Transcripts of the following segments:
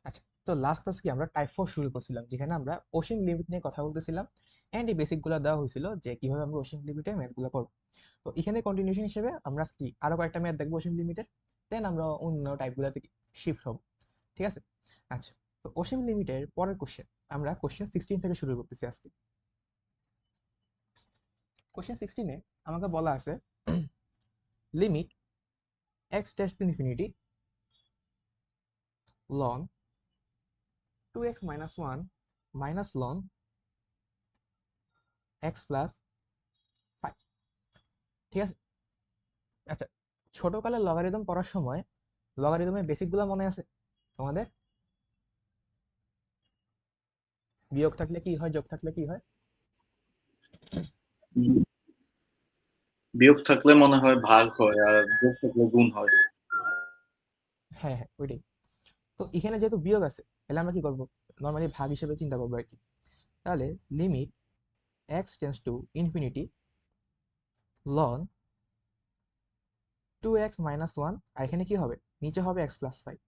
আচ্ছা, তো লাস্ট ক্লাসে কি আমরা টাইপ 4 শুরু করছিলাম, যেখানে আমরা অসীম লিমিট নিয়ে কথা বলতেছিলাম এন্ড এই বেসিকগুলো দেওয়া হয়েছিল যে কিভাবে আমরা অসীম লিমিটের ম্যাথগুলো করব। তো এখানে কন্টিনিউশন হিসেবে আমরা কি আরো কয়েকটা ম্যাথ দেখবো অসীম লিমিটের, দেন আমরা অন্য টাইপগুলোতে শিফট হব। ঠিক আছে? আচ্ছা, তো অসীম লিমিটের পরের কোশ্চেন আমরা কোশ্চেন 16 থেকে শুরু করতেছি আজকে। কোশ্চেন 16-এ আমাকে বলা আছে limit x tends to infinity ln 2x minus 1 minus ln x plus 5। ঠিক আছে? আচ্ছা, ছোটকালে লগারিদম পড়ার সময় লগারিদমের বেসিকগুলো মনে আছে তোমাদের? বিয়োগ থাকলে কি হয়, যোগ থাকলে কি হয়? উম, বিয়োগ থাকলে মনে হয় ভাগ হয় আর যোগ থাকলে গুণ হয়। হ্যাঁ হ্যাঁ, ওইটাই। তো এখানে যেহেতু বিয়োগ আছে, তাহলে আমরা কি করব? নর্মালি ভাগ হিসেবে চিন্তা করবো আর কি। তাহলে limit x tends to infinity ln 2x minus 1, আর এখানে কি হবে? নিচে হবে x প্লাস 5।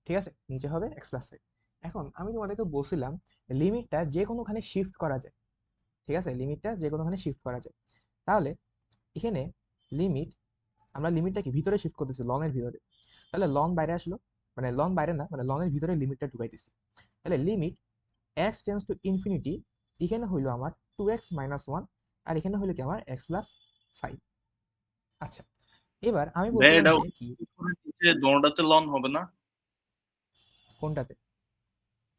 ঠিক আছে, নিচে হবে x প্লাস 5। এখন আমি তোমাদেরকে বলছিলাম লিমিটটা যে কোনোখানে শিফট করা যায়। ঠিক আছে, লিমিটটা যে কোনোখানে শিফট করা যায়। তাহলে এখানে লিমিট, আমরা লিমিটটা কি ভিতরে শিফট করতেছি লনের ভিতরে, তাহলে লন বাইরে আসলো, মানে লন বাইরে না, মানে লনের ভিতরে লিমিটটা ঢুকাইতেছি। তাহলে limit x tends to infinity, এখানে হইলো আমার 2x মাইনাস 1, আর এখানে হইলো কি আমার x প্লাস 5। আচ্ছা, এবার আমি ভাই বলছিলাম এটা যে কি দোনোটাতে লন হবে না? কোনটাতে,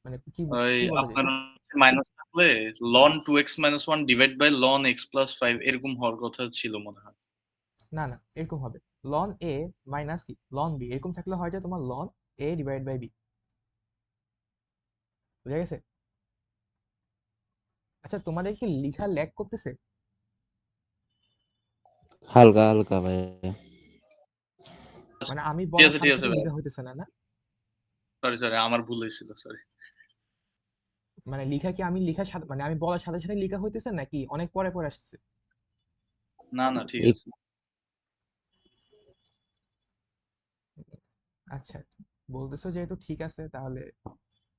মানে কি ওই কি বলতে আপনার চাইছো? মাইনাস থাকলে ln 2x minus 1 divide by ln x plus 5 এরকম হওয়ার কথা ছিল মনে হয়। না না, এরকম হবে লন এ মাইনাস কি লন বি, এরকম থাকলে হয় যে তোমার ln a divide by b. বুঝা গেছে? আচ্ছা, তোমাদের কি লিখা ল্যাগ করতেছে? হালকা হালকা ভাইয়া। মানে আমি ঠিক বলার আছে ঠিক সাথে আছে সাথে ভাই, লিখা হইতেছে না, না? সরি সরি আমার ভুল হয়েছিল, সরি। মানে লিখা কি আমি লিখার সাথে, মানে আমি বলার সাথে সাথে লিখা হইতেছে নাকি অনেক পরে পরে আসতেছে? না না ঠিক এই আছে। আচ্ছা, বলতেছো যেহেতু ঠিক আছে তাহলে।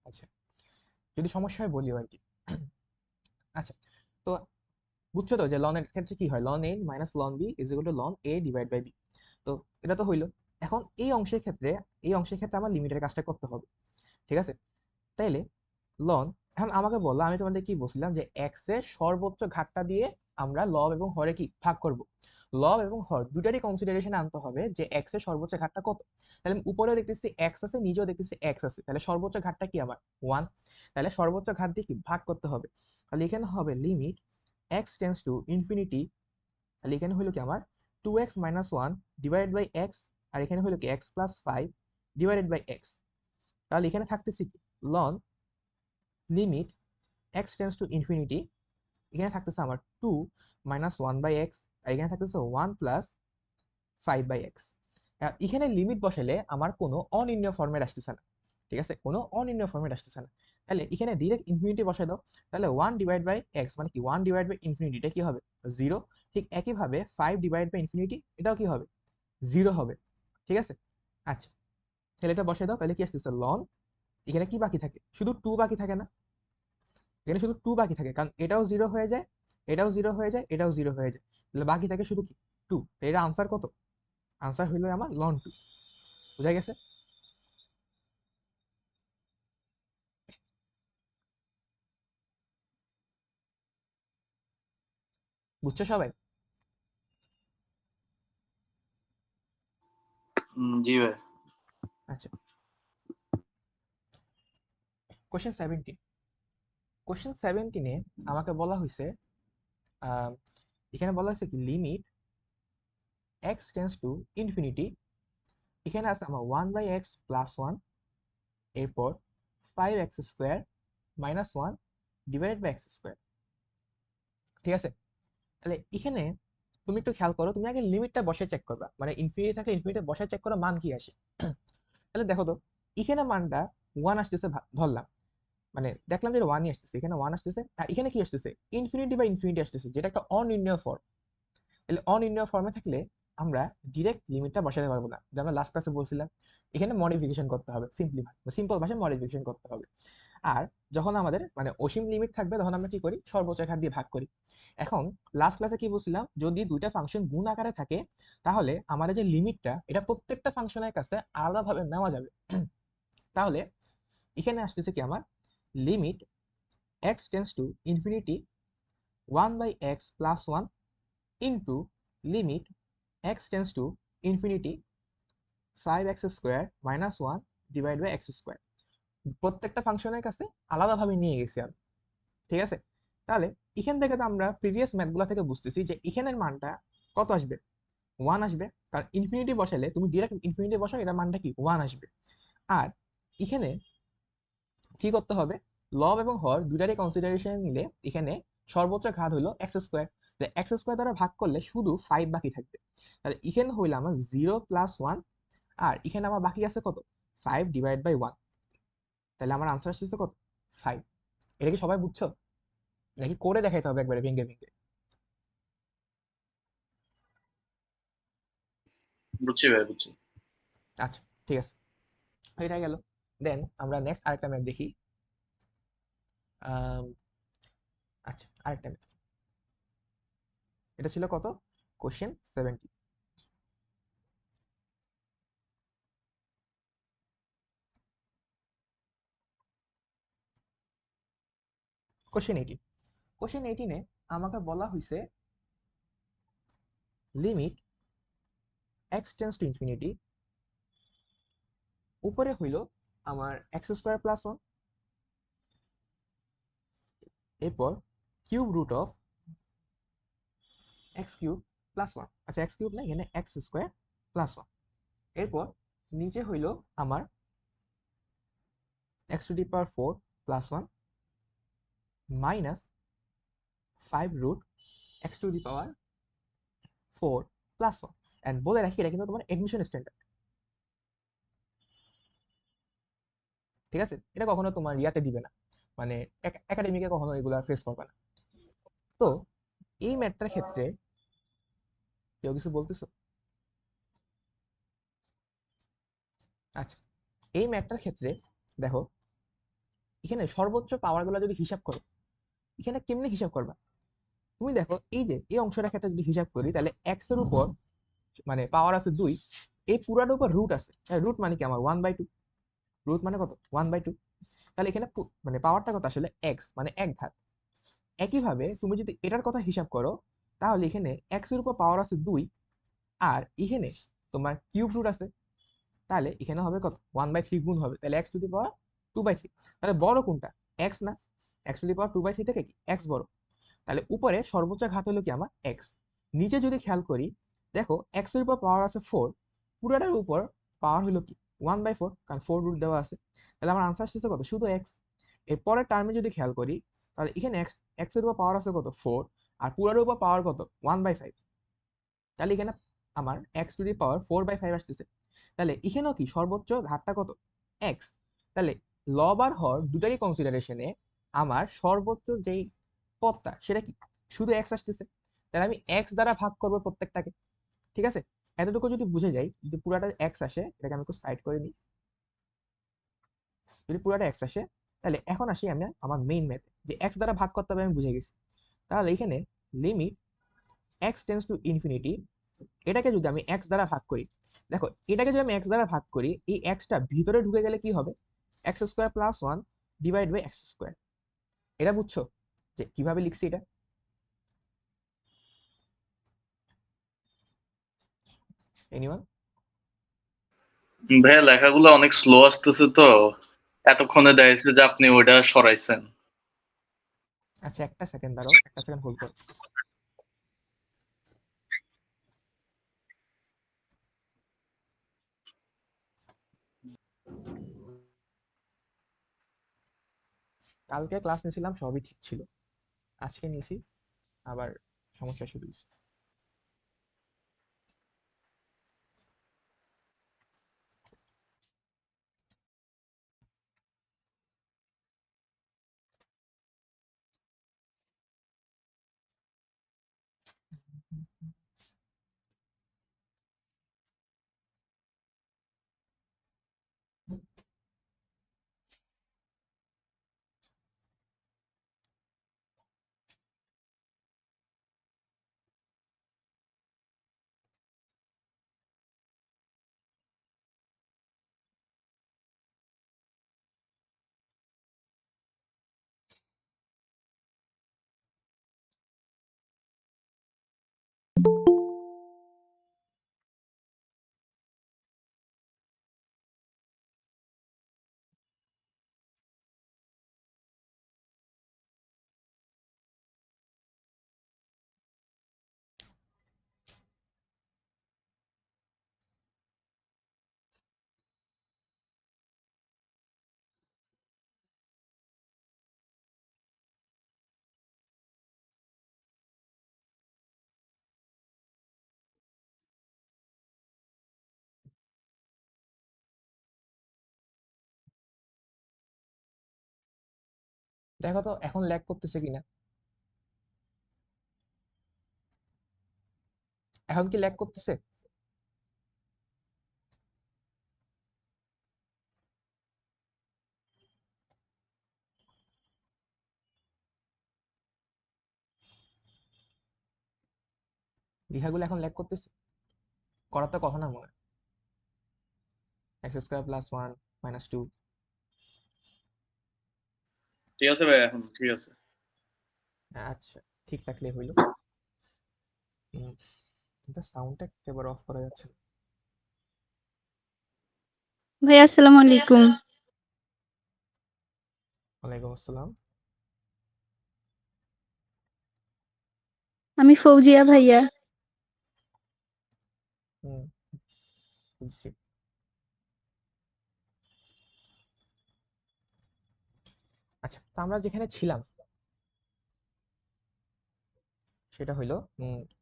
আচ্ছা, যদি সমস্যা হয় বলিও আর কি। আচ্ছা, তো বুঝছো তো যে লন এর ক্ষেত্রে কি হয়, ln a minus ln b is equal to ln a divide by b. তো এটা তো হইলো। এখন এই অংশের ক্ষেত্রে আমার লিমিটের কাজটা করতে হবে। ঠিক আছে? তাইলে লন, এখন আমাকে বললো, আমি তোমাদের কি বলছিলাম যে এক্স এর সর্বোচ্চ ঘাতটা দিয়ে আমরা লব এবং হরে কি ভাগ করব। লব এবং হর দুটারই কনসিডারেশনে আনতে হবে যে এক্স এর সর্বোচ্চ ঘাতটা কত। তাহলে আমি উপরেও দেখতেছি এক্স আছে, নিচেও দেখতেছি এক্স আছে, তাহলে সর্বোচ্চ ঘাতটা কি আমার 1। তাহলে সর্বোচ্চ ঘাত দিয়ে কি ভাগ করতে হবে। তাহলে এখানে হবে limit x tends to infinity, তাহলে এখানে হলো কি আমার 2x minus 1 divided by x, আর এখানে হলো কি x plus 5 divided by x. তাহলে এখানে থাকতেছে কি লন limit x tends to infinity, এখানে থাকতেছে আমার 2 মাইনাস 1 বাই এক্স, আর এখানে থাকতেছে 1 প্লাস 5 বাই এক্স। এখানে লিমিট বসালে আমার কোনো অনির্ণয় ফর্মেট আসতেছে না। ঠিক আছে, কোনো অনির্ণয় ফর্মেট আসতেছে না। তাহলে এখানে ডিরেক্ট ইনফিনিটি বসাই দাও। তাহলে 1 ডিভাইড বাই এক্স মানে কি 1 ডিভাইড বাই ইনফিনিটি, এটা কি হবে 0। ঠিক একইভাবে 5 ডিভাইড বাই ইনফিনিটি, এটাও কি হবে 0 হবে। ঠিক আছে? আচ্ছা, তাহলে এটা বসাই দাও, তাহলে কি আসতেছে লন, এখানে কি বাকি থাকে, শুধু 2 বাকি থাকে না? এখানে শুধু 2 বাকি থাকে, কারণ এটাও 0 হয়ে যায়, এটাও 0 হয়ে যায়, এটাও 0 হয়ে যায়। তাহলে বাকি থাকে শুধু কি 2। তো এটা আনসার কত? আনসার হইলো আমার লন 2। বুঝা গেছে? বুঝছো সবাই? জি ভাই। আচ্ছা, কোশ্চেন 17। কোশ্চেন 17-এ আমাকে বলা হয়েছে, আহ, এখানে বলা হয়েছে কি limit x tends to infinity, এখানে আছে আমার 1 বাই এক্স প্লাস 1, এরপর 5x square minus 1 divided by x square. ঠিক আছে? তাহলে এখানে তুমি একটু খেয়াল করো, তুমি আগে লিমিটটা বসে চেক করবা, মানে ইনফিনিটি থাকলে ইনফিনিটি বসে চেক করো মান কি আসে। তাহলে দেখো তো, এখানে মানটা 1 আসতেছে, ধরলাম, মানে দেখলাম যে 1ই আসতেছে, এখানে 1 আসতেছে, আর এখানে কি আসতেছে ইনফিনিটি বা ইনফিনিটি আসতেছে, যেটা একটা অনির্ণয় ফর্ম। তাহলে অনির্ণয় ফর্মে থাকলে আমরা ডিরেক্ট লিমিটটা বসাতে পারবো না, যেমন লাস্ট ক্লাসে বলছিলাম এখানে মডিফিকেশন করতে হবে, সিম্পল ভাষায় মডিফিকেশন করতে হবে। আর যখন আমাদের মানে অসীম লিমিট থাকবে তখন আমরা কি করি, সর্বোচ্চ ঘাত দিয়ে ভাগ করি। এখন লাস্ট ক্লাসে কি বলছিলাম, যদি দুইটা ফাংশন গুণ আকারে থাকে তাহলে আমাদের যে লিমিটটা এটা প্রত্যেকটা ফাংশনের কাছে আলাদাভাবে নেওয়া যাবে। তাহলে এখানে আসতেছে কি আমার limit x tends to infinity 1/x plus 1 into limit x tends to infinity 5x square minus 1 divide by x square. প্রত্যেকটা ফাংশনের কাছে আলাদাভাবে নিয়ে গেছি আমি, ঠিক আছে? তাহলে এখান থেকে তো আমরা প্রিভিয়াস ম্যাথগুলো থেকে বুঝতেছি যে এখানের মানটা কত আসবে, 1 আসবে, কারণ ইনফিনিটি বসালে তুমি ডিরেক্ট ইনফিনিটি বসাও, এটা মানটা কি 1 আসবে। আর এখানে কি করতে হবে, লব এবং হর দুটারই কনসিডারেশন নিলে এখানে সর্বোচ্চ ঘাত হইলো এক্স স্কোয়ার, এক্স স্কোয়ার দ্বারা ভাগ করলে শুধু 5 বাকি থাকবে। তাহলে এখানে হইলো আমার 0 প্লাস 1, আর এখানে আমার বাকি আছে কত, 5 ডিভাইড বাই 1। তাহলে আমার আনসার আসছে কত, 5। এটা কি সবাই বুঝছো, নাকি করে দেখাইতে হবে একবারে ভেঙে ভেঙে? বুঝছি ভাই, বুঝছি। আচ্ছা, ঠিক আছে, এটা গেল। দেন আমরা নেক্সট আরেকটা ম্যাথ দেখি। আম, আচ্ছা, আরেকটা ম্যাথ, এটা ছিল কত, কোশ্চেন 70। কোশ্চেন 18, কোশ্চেন 18-এ আমাকে বলা হয়েছে limit x tends to infinity, উপরে হইল আমার এক্স স্কোয়ার প্লাস 1, এরপর cube root of x cube plus 1। আচ্ছা, এক্স কিউব না, এখানে এক্স স্কোয়ার প্লাস 1। এরপর নিচে হইল আমার x to the power 4 plus 1 minus 5 root x to the power 4 plus 1। And বলে রাখি এটা কিন্তু তোমার এডমিশন স্ট্যান্ডার্ড, ঠিক আছে? এটা কখনো তোমার ইয়াতে দিবে না, মানে একাডেমিকে কখনো এগুলা ফেস করবে না। তো এই ম্যাটটার ক্ষেত্রে কেউ কিছু বলতেছো? আচ্ছা, এই ম্যাটটার ক্ষেত্রে দেখো, এখানে সর্বোচ্চ পাওয়ারগুলো যদি হিসাব করো, এখানে কেমনে হিসাব করবা, তুমি দেখো এই যে এই অংশটার ক্ষেত্রে যদি হিসাব করি তাহলে এক্স এর উপর মানে পাওয়ার আছে 2, এই পুরাটার উপর রুট আছে, রুট মানে কি আমার 1/2, রুট মানে কত 1/2। তাহলে এখানে মানে পাওয়ারটা কত আসলে এক্স মানে এক ঘাত। একইভাবে তুমি যদি এটার কথা হিসাব করো তাহলে এখানে এক্স এর উপর পাওয়ার আছে 2, আর এখানে তোমার কিউব রুট আছে, তাহলে এখানে হবে কত 1/3 গুণ হবে, তাহলে এক্স টু দি পাওয়ার 2/3। তাহলে বড় কোনটা, এক্স না, এক্স টু দি পাওয়ার 2/3 থেকে কি এক্স বড়। তাহলে উপরে সর্বোচ্চ ঘাত হলো কি আমার এক্স। নিচে যদি খেয়াল করি দেখো এক্স এর উপর পাওয়ার আছে 4, পুরাটার উপর পাওয়ার হলো কি 1/4, কারণ 4 রুট দেওয়া আছে। তাহলে আমার আনসার আসছে কত, শুধু এক্স। এর পরের টার্মে যদি খেয়াল করি তাহলে এখানে এক্স, এক্স এর উপর পাওয়ার আছে কত 4, আর পুরাটার উপর পাওয়ার কত 1/5। তাহলে এখানে আমার এক্স টু দি পাওয়ার 4/5 আসতেছে। তাহলে এখানেও কি সর্বোচ্চ ঘাতটা কত, এক্স। তাহলে লব আর হর দুটারই কনসিডারেশনে আমার সর্বোচ্চ যেই পদটা সেটা কি, শুধু এক্স আসতেছে। তাহলে আমি এক্স দ্বারা ভাগ করবো প্রত্যেকটাকে, ঠিক আছে? এতটুকু যদি বুঝে যাই, যদি পুরাটা এক্স আসে, এটাকে আমি একটু সাইড করে নিই, যদি পুরাটা এক্স আসে তাহলে এখন আসি আমি আমার মেইন ম্যাথে, যে এক্স দ্বারা ভাগ করতে হবে আমি বুঝে গেছি। তাহলে এখানে limit x tends to infinity, এটাকে যদি আমি এক্স দ্বারা ভাগ করি, দেখো এটাকে যদি আমি এক্স দ্বারা ভাগ করি, এই এক্সটা ভিতরে ঢুকে গেলে কি হবে, x square plus 1 divide by x square. এটা বুঝছো যে কিভাবে লিখছি এটা? এনিওয়ান? ভাইয়া লেখাগুলো অনেক স্লো আসতেছে তো, এতক্ষণে দেখছে যে আপনি ওইটা সরাইছেন। আচ্ছা, একটা সেকেন্ড দাঁড়াও, একটা সেকেন্ড হোল্ড করো। কালকে ক্লাস নিয়েছিলাম, সবই ঠিক ছিল, আজকে নিয়েছি আবার সমস্যা শুরু হয়েছে। দেখো তো এখন ল্যাগ করতেছে কিনা। এখন কি ল্যাগ করতেছে? লেখাগুলো এখন ল্যাগ করতেছে? করার তো কথা না মনে হয়। X square plus 1 minus 2। ঠিক আছে ভাই, এখন ঠিক আছে। আচ্ছা, ঠিক থাকলে হইল। এটা সাউন্ডটা একেবারে অফ করা যাচ্ছে না। ভাই আসসালামু আলাইকুম। ওয়ালাইকুম আসসালাম। আমি ফৌজিয়া ভাইয়া। হুম, বুঝছি। আচ্ছা, তো আমরা যেখানে ছিলাম সেটা হইলো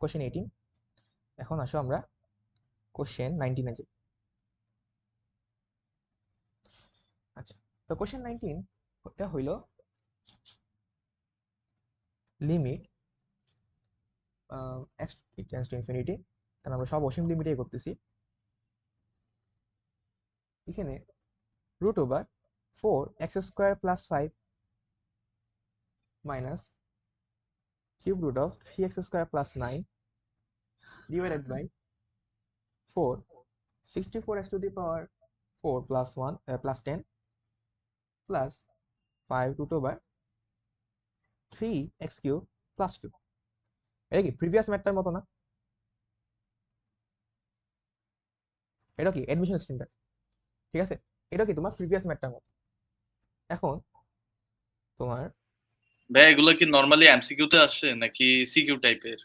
কোশ্চেন 18। এখন আসো আমরা কোশ্চেন 19-এ যাই। আচ্ছা, তো কোশ্চেন 19 এটা হইলো limit x tends to infinity, কারণ আমরা সব অসীম লিমিটেই করতেছি। এখানে root over 4x² + 5 minus cube root of 3x² + 9 divided by 4 64x⁴ + 1 + 10 plus 5 root over 3x³ + 2। এটা কি প্রিভিয়াস ম্যাথটার মতো না? এটা কি অ্যাডমিশন স্ট্রিমটা, ঠিক আছে? এটা কি তোমার প্রিভিয়াস ম্যাথটার মতো। এখন তোমার ভাই এগুলো কি নরমালি এমসিকিউ তে আসে নাকি সিকিউ টাইপের?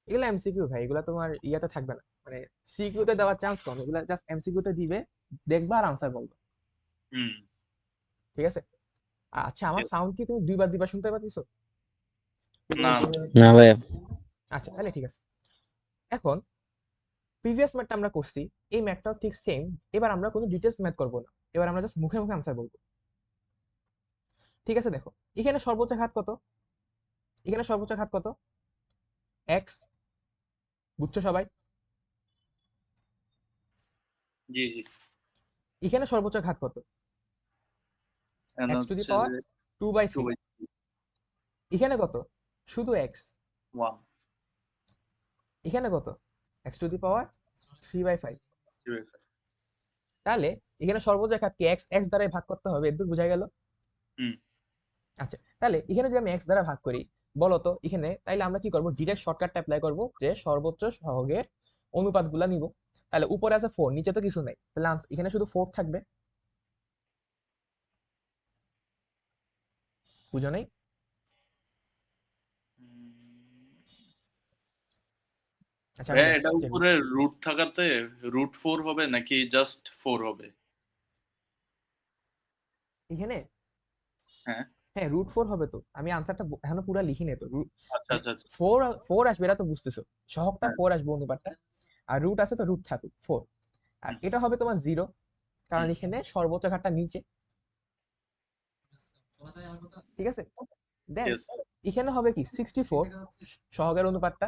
এগুলো এমসিকিউ ভাই, এগুলো তোমার ইয়াতে থাকবে না, মানে সিকিউতে দেওয়ার চান্স কম, এগুলো জাস্ট এমসিকিউতে দিবে, দেখবা আর আনসার বলবে, হুম। ঠিক আছে? আচ্ছা, আমার সাউন্ড কি তুমি দুইবার দুইবার শুনতে পাচ্ছো? না। না ভাইয়া। আচ্ছা, তাহলে ঠিক আছে। এখন প্রিভিয়াস ম্যাথটা আমরা করছি, এই ম্যাথটাও ঠিক সেম। এবার আমরা কোনো ডিটেলস ম্যাথ করবো না, এবার আমরা জাস্ট মুখে মুখে আনসার বলবো, ঠিক আছে? দেখো, এখানে সর্বোচ্চ ঘাত কত? এখানে সর্বোচ্চ ঘাত কত? এক্স, বুঝছো সবাই? জি জি। এখানে সর্বোচ্চ ঘাত কত? And এক্স টু দি হচ্ছে পাওয়ার যে 2/3। 2/3 এখানে কত? শুধু এক্স। 1 এখানে কত? এক্স টু দি পাওয়ার 3/5। 3/5। তাহলে এখানে সর্বোচ্চ ঘাত কি এক্স এক্স দ্বারাই ভাগ করতে হবে, এদূর বোঝা গেল? হুম। আচ্ছা, তাহলে এখানে যদি আমি এক্স দ্বারা ভাগ করি, বলো তো এখানে তাইলে আমরা কি করব? ডিরেক্ট শর্টকাটটা অ্যাপ্লাই করব, যে সর্বোচ্চ সহগের অনুপাতগুলা নিব। তাহলে উপরে আছে 4, নিচে তো কিছু নাই, তাহলে এখানে শুধু 4 থাকবে। বুঝো নাই? আচ্ছা, আমি ভাই এটা দেখাচ্ছি উপরে রুট থাকাতে √4 হবে নাকি জাস্ট 4 হবে? এখানে। হ্যাঁ। হ্যাঁ, √4 হবে তো, আমি আনসারটা এখনো পুরো লিখি নাই তো। আচ্ছা মানে আচ্ছা আচ্ছা। 4 আসবে, এটা তো বুঝতেছো। সহগটা হ্যাঁ। 4 আসবে অনুপাতটা, আর রুট আছে তো রুট থাকুক 4। আর হুম, এটা হবে তোমার 0, কারণ হুম, এখানে সর্বোচ্চ ঘাতটা নিচে, ঠিক আছে? দেন yes, এখানে হবে কি 64 সহগের অনুপাতটা,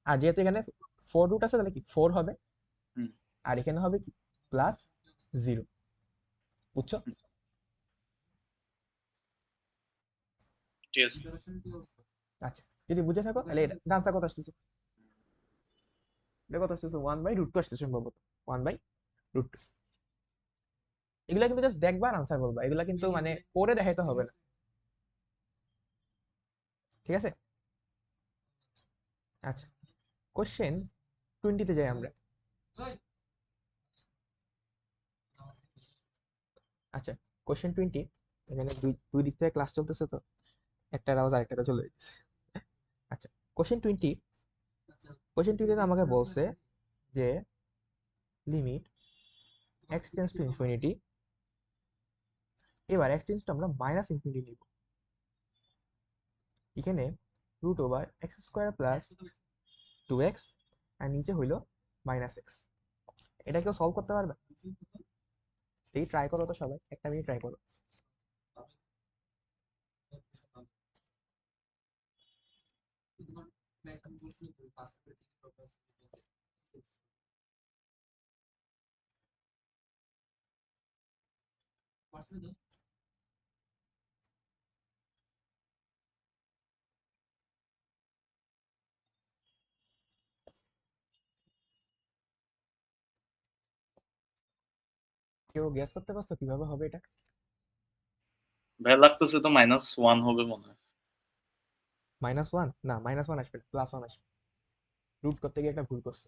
আর যেহেতু এখানে 4 রুট আছে তাহলে কি 4 হবে, হুম, আর এখানে হবে কি +0। বুঝছো? হুম, ঠিক আছে। আচ্ছা, যদি বুঝে থাকো তাহলে এটা আনসার কত আসতেছে? এটা কত আসতেছে? 1/√2 আসতেছে সম্ভবত, 1/√2। এগুলা কিন্তু জাস্ট দেখবা আর আনসার বলবা, এগুলা কিন্তু মানে পরে দেখাইতে হবে না, ঠিক আছে? আচ্ছা, কোশ্চেন 20-তে যাই আমরা। আচ্ছা, কোশ্চেন 20, এখানে দুই দুই দিক থেকে ক্লাস চলতেছে তো একটা আওয়াজ আরেকটাতে চলে যাচ্ছে। আচ্ছা, কোশ্চেন 20তে আমাকে বলছে যে limit x tends to infinity, এবার x টেন্ডস টু আমরা মাইনাস ইনফিনিটি নিব। এখানে √x² + 2x, আর নিচে হইল -x। এটা কেউ সলভ করতে পারবে? দেখি ট্রাই করো তো সবাই, একটা মিনিট ট্রাই করো। কেউ গেস করতে পারছো কিভাবে হবে এটা? ভাইয়া লাগতেছে তো -1 হবে মনে হয়। -1 না, -1 আসবে +1 আসবে। রুট করতে গিয়ে একটা ভুল করছে।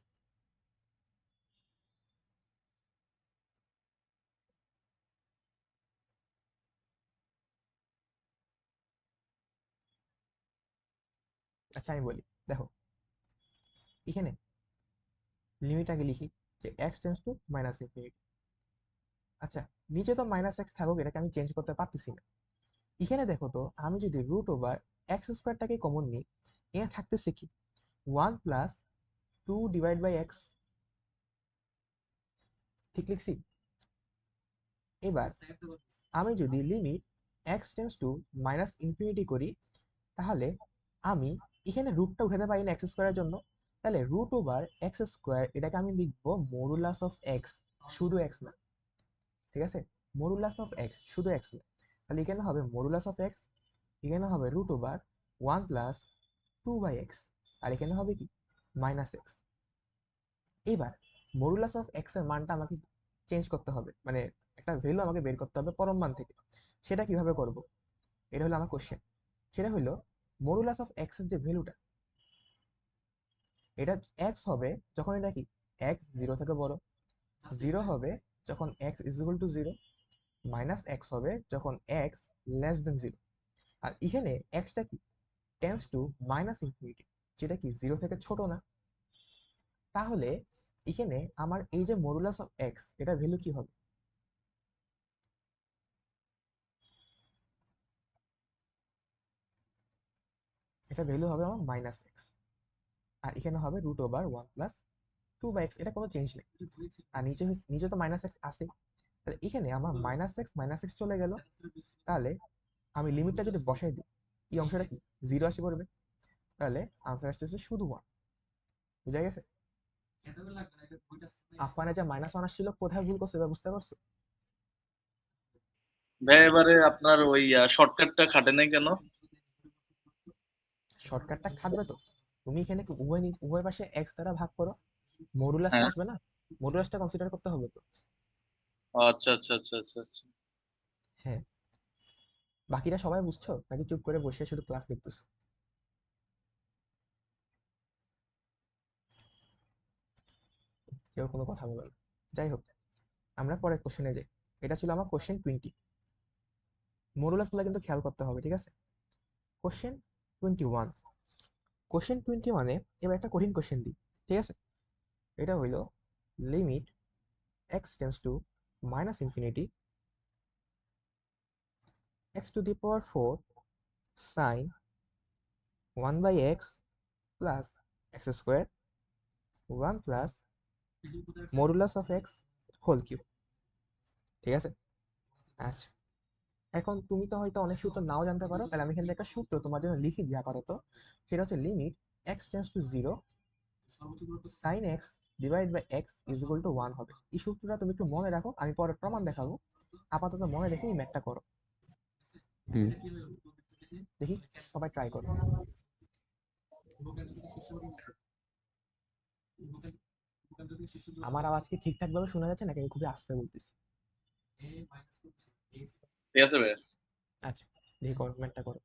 আচ্ছা আমি বলি, দেখো এখানে লিমিট আগে লিখি যে x টেন্ডস টু -ইনফিনিটি। আচ্ছা, নিচে তো -x থাকুক, এটাকে আমি চেঞ্জ করতে পারতেছি না। এখানে দেখো তো, আমি যদি √x² কমন নিই, এখানে থাকতেছে কি 1 + 2/x। ঠিক লিখছি? এবার আমি যদি limit x tends to -infinity করি, তাহলে আমি এখানে রুটটা উঠাতে পারি না x² জন্য। তাহলে √x², এটাকে আমি লিখবো মডুলাস অফ x, শুধু x না, ঠিক আছে? মডুলাস অফ x, শুধু x না। তাহলে এখানে হবে মডুলাস অফ x, এখানে হবে √1 + 2/x, আর এখানে হবে কি -x। এবার মডুলাস অফ x এর মানটা আমাকে চেঞ্জ করতে হবে, মানে একটা ভ্যালু আমাকে বের করতে হবে পরম মান থেকে। সেটা কিভাবে করব? এটা হলো আমার কোশ্চেন। সেটা হলো মডুলাস অফ x এর যে ভ্যালুটা, এটা x হবে যখন এটা কি x 0 থেকে বড়, 0 হবে যখন x = 0, -x হবে যখন x <0। আর এখানে xটা কি টেন্ডস টু -ইনফিনিটি, যেটা কি 0 থেকে ছোট না। তাহলে এখানে আমার এই যে মডুলাস অফ x, এটা ভ্যালু কি হবে? এটা ভ্যালু হবে আমার -x, আর এখানে হবে √1 + 2/x। এটা কোনো চেঞ্জ নেই। আর নিচে তো -x আছে, তাহলে এখানে আমার -x চলে গেল। তাহলে আমি লিমিটটা যদি বসাই দিই, এই অংশটা কি 0 আসে পড়বে। তাহলে আনসার আসতেছে শুধু 1। বুঝা গেছে? আফানে যে -1 আসছিল, কোথায় ভুল করছে এবার বুঝতে পারছো? ভাইয়া এবারে আপনার ওই শর্টকাটটা খাটে নাই কেন? শর্টকাটটা খাটবে তো। তুমি এখানে কি উভয় পাশে x দ্বারা ভাগ করো, মডুলাসটা হ্যাঁ। আসবে না? মডুলাসটা কনসিডার করতে হবে তো। আচ্ছা আচ্ছা আচ্ছা আচ্ছা আচ্ছা। হ্যাঁ। বাকিটা সবাই বুঝছো নাকি চুপ করে বসে শুধু ক্লাস দেখতেছো? কেউ কোনো কথা বলো না। যাই হোক, আমরা পরের কোশ্চেনে যাই। এটা ছিল আমার কোশ্চেন 20। মডুলাসগুলো কিন্তু খেয়াল করতে হবে, ঠিক আছে? কোশ্চেন 21। কোশ্চেন 21-এ এবার একটা কঠিন কোশ্চেন দিই, ঠিক আছে? এটা হইল limit x tends to -infinity, x⁴ sin 1/x plus x² 1 plus modulus of x whole cube. ঠিক আছে? আচ্ছা, এখন তুমি তো হয়তো অনেক সূত্র নাও জানতে পারো, তাহলে আমি এখান থেকে একটা সূত্র তোমার জন্য লিখে দিই আপাতত। সেটা হচ্ছে limit x tends to 0 sin x / x = 1 হবে। এই সূত্রটা তুমি একটু মনে রাখো, আমি পরে প্রমাণ দেখাবো। আপাতত মনে রেখে এই ম্যাথটা করো। হুম। দেখি সবাই ট্রাই করো। আমার আওয়াজ কি ঠিকঠাক ভাবে শোনা যাচ্ছে নাকি আমি খুবই আস্তে বলতেছি? ঠিক আছে ভাইয়া। আচ্ছা, দেখি করো, ম্যাথটা করো।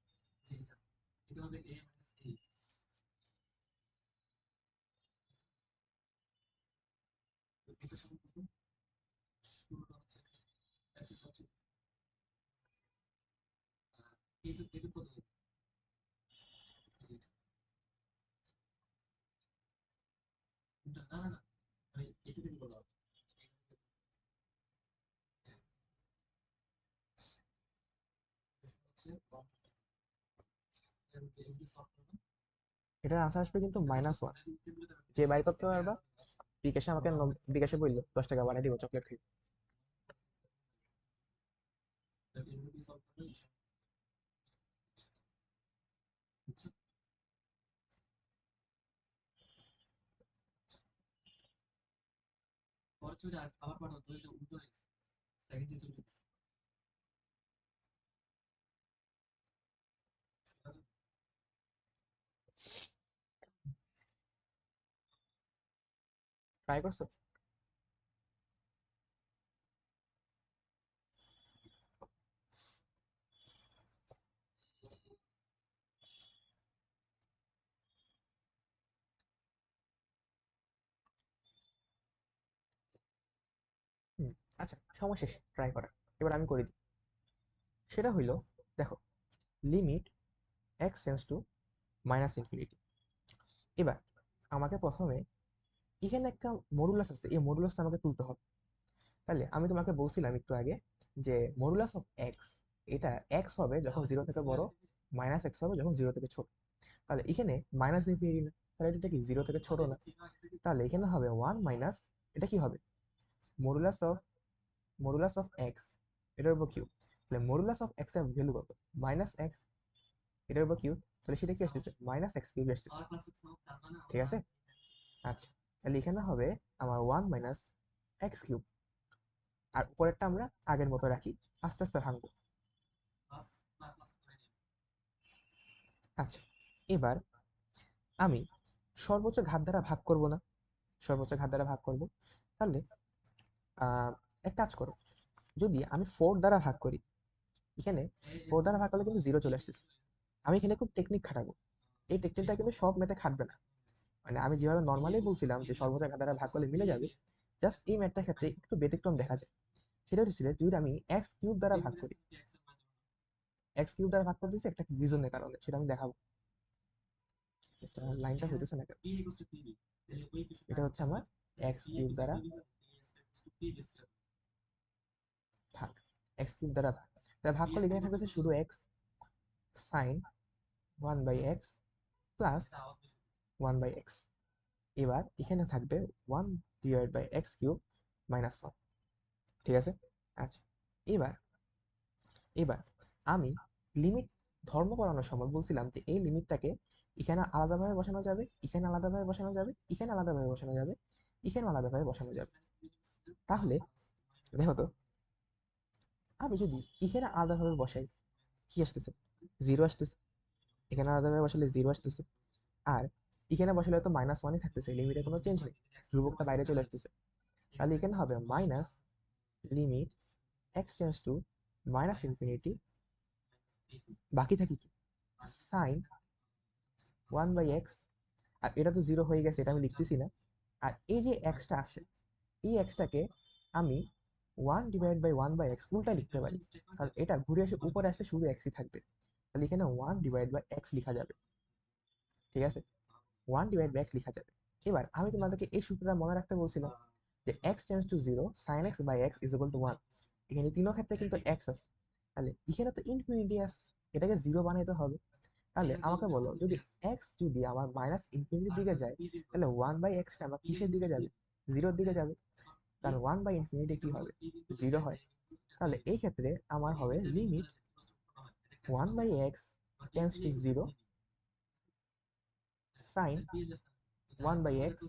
এটার আনসার আসবে কিন্তু -1। যে বাইর করতে পারবা বিকাশে আমাকে বিকাশে বললো 10 টাকা বাড়াই দিব, চকলেট খাই। ট্রাই করছো? হুম, আচ্ছা, সময় শেষ ট্রাই করা। এবার আমি করে দিই। সেটা হইলো, দেখো, limit x tends two minus infinity. এবার আমাকে প্রথমে এখানে একটা মডুলাস আছে, এই মডুলাসটা আমাকে তুলতে হবে। তাহলে আমি তোমাকে বলছিলাম একটু আগে যে মডুলাস অফ এক্স, এটা এক্স হবে যখন 0 থেকে বড়, মাইনাস এক্স হবে যখন 0 থেকে ছোট। তাহলে এখানে মাইনাস ইনফিনিটি না, তাহলে এটা কি 0 থেকে ছোট না? তাহলে এখানে হবে 1 মাইনাস, এটা কি হবে, মডুলাস অফ এক্স, এটার উপর কিউব। তাহলে মডুলাস অফ এক্স এর ভ্যালু কত? মাইনাস এক্স, এটার উপর কিউব। তাহলে সেটা কি আসতেছে? মাইনাস এক্স কিউব আসতেছে। ঠিক আছে? আচ্ছা, তাহলে এখানে হবে আমার 1 মাইনাস এক্স কিউব। আর উপরেরটা আমরা আগের মতো রাখি, আস্তে আস্তে ভাঙবো। আচ্ছা, এবার আমি সর্বোচ্চ ঘাত দ্বারা ভাগ করব না, সর্বোচ্চ ঘাত দ্বারা ভাগ করব। তাহলে এক কাজ করো, যদি আমি 4 দ্বারা ভাগ করি, এখানে 4 দ্বারা ভাগ করলে কিন্তু 0 চলে আসতেছে। আমি এখানে খুব টেকনিক খাটাবো, এই টেকনিকটা কিন্তু সব ম্যাথে খাটবে না। মানে আমি যেভাবে নর্মালি বলছিলাম যে সর্বোচ্চ ঘাত দ্বারা ভাগ করলে মিলে যাবে, জাস্ট এই ম্যাথটার ক্ষেত্রে একটু ব্যতিক্রম দেখা যায়। সেটা হচ্ছে যদি আমি এক্স কিউব দ্বারা ভাগ করি, এক্স কিউব দ্বারা ভাগ করতেছি একটা রিজনের কারণে, সেটা আমি দেখাবো। লাইনটা হইতেছে না কেন? এটা হচ্ছে আমার এক্স কিউব দ্বারা ভাগ, এক্স কিউব দ্বারা ভাগ। এটা ভাগ করলে এখানে থাকতেছে শুধু x sine 1 by x plus 1 by x. এবার এখানে থাকবে 1 divide by x cube minus 1। ঠিক আছে? আচ্ছা, এবার এবার আমি লিমিট ধর্ম করানোর সময় বলছিলাম যে এই লিমিটটাকে এখানে আলাদাভাবে বসানো যাবে, এখানে আলাদাভাবে বসানো যাবে, এখানে আলাদাভাবে বসানো যাবে, এখানে আলাদাভাবে বসানো যাবে। তাহলে দেখো তো, আমি যদি এখানে আলাদাভাবে বসাই, কি আসতেছে? 0 আসতেছে। এখানে আলাদাভাবে বসালে 0 আসতেছে। আর এখানে বসালে তো -1ই থাকতেছে, লিমিটের কোনো চেঞ্জ নেই, ধ্রুবকটা বাইরে চলে আসতেছে। তাহলে এখানে হবে minus limit x tends two minus infinity, বাকি থাকে কি, সাইন 1 বাই এক্স। আর এটা তো 0 হয়ে গেছে, এটা আমি লিখতেছি না। আর এই যে এক্সটা আছে, এই এক্সটাকে আমি 1 ডিভাইড বাই 1 বাই এক্স উল্টা লিখতে পারি, কারণ এটা ঘুরে এসে উপরে আসলে শুধু এক্সই থাকবে। তাহলে এখানে 1 ডিভাইড বাই এক্স লিখা যাবে। ঠিক আছে? 1 ডিভাইড বাই এক্স লিখা যাবে। এবার আমি তোমাদেরকে এই সূত্রটা মনে রাখতে বলছিলাম যে x tends to 0, sine x by x is equal to 1। এখানে তিনও ক্ষেত্রে কিন্তু এক্স আছে, তাহলে এখানে তো ইনফিনিটি আছে, এটাকে 0 বানাইতে হবে। তাহলে আমাকে বলো, যদি এক্স যদি আমার মাইনাস ইনফিনিটির দিকে যায়, তাহলে 1 বাই এক্সটা আমার কিসের দিকে যাবে? 0-র দিকে যাবে, কারণ 1 বাই ইনফিনিটি কি হবে? 0 হয়। তাহলে এই ক্ষেত্রে আমার হবে limit 1 by x tends to 0 sine 1 by x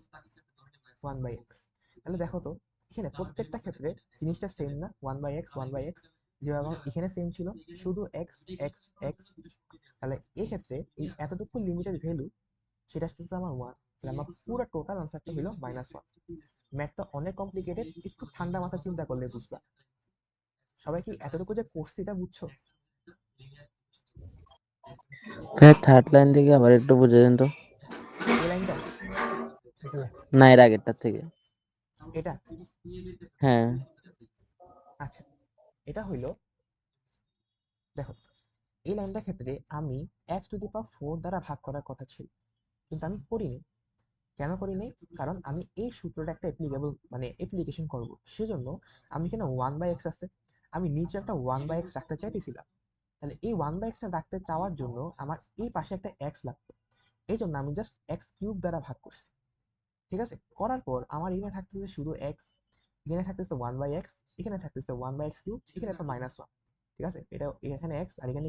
1 by x. তাহলে দেখো তো, এখানে প্রত্যেকটা ক্ষেত্রে জিনিসটা সেম না, 1 বাই এক্স 1 বাই এক্স যেভাবে আমার এখানে সেম ছিল, শুধু এক্স এক্স এক্স। তাহলে এই ক্ষেত্রে এই এতটুকু লিমিটের ভ্যালু, সেটা আসতেছে আমার 1। তাহলে আমার পুরো টোটাল আনসারটা হলো -1। ম্যাথটা অনেক কমপ্লিকেটেড, একটু ঠান্ডা মাথা চিন্তা করলে বুঝবা। সবাই কি এতটুকু যে করছি এটা বুঝছো? ভাইয়া থার্ড লাইন থেকে আবার একটু বুঝে দেন তো। এই লাইনটা, না, এর আগেরটার থেকে। এটা, হ্যাঁ। আচ্ছা, এটা হইলো, দেখো, এই লাইনটার ক্ষেত্রে আমি x⁴ দ্বারা ভাগ করার কথা ছিল, কিন্তু আমি করিনি। কেন করিনি? কারণ আমি এই সূত্রটা একটা অ্যাপ্লিকেবল, মানে অ্যাপ্লিকেশন করব, সেজন্য আমি এখানে 1 বাই এক্স আছে, আমি নিচে একটা 1 বাই এক্স রাখতে চাইতেছিলাম। তাহলে এই 1 বাই এক্সটা রাখতে চাওয়ার জন্য আমার এই পাশে একটা এক্স লাগতো, এই জন্য আমি জাস্ট এক্স কিউব দ্বারা ভাগ করছি। ঠিক আছে? করার পর আমার এখানে থাকতেছে শুধু এক্স, এখানে থাকতেছে 1 বাই এক্স, এখানে থাকতেছে 1 বাই এক্স কিউব, এখানে একটা -1। ঠিক আছে? এটা এখানে এক্স আর এখানে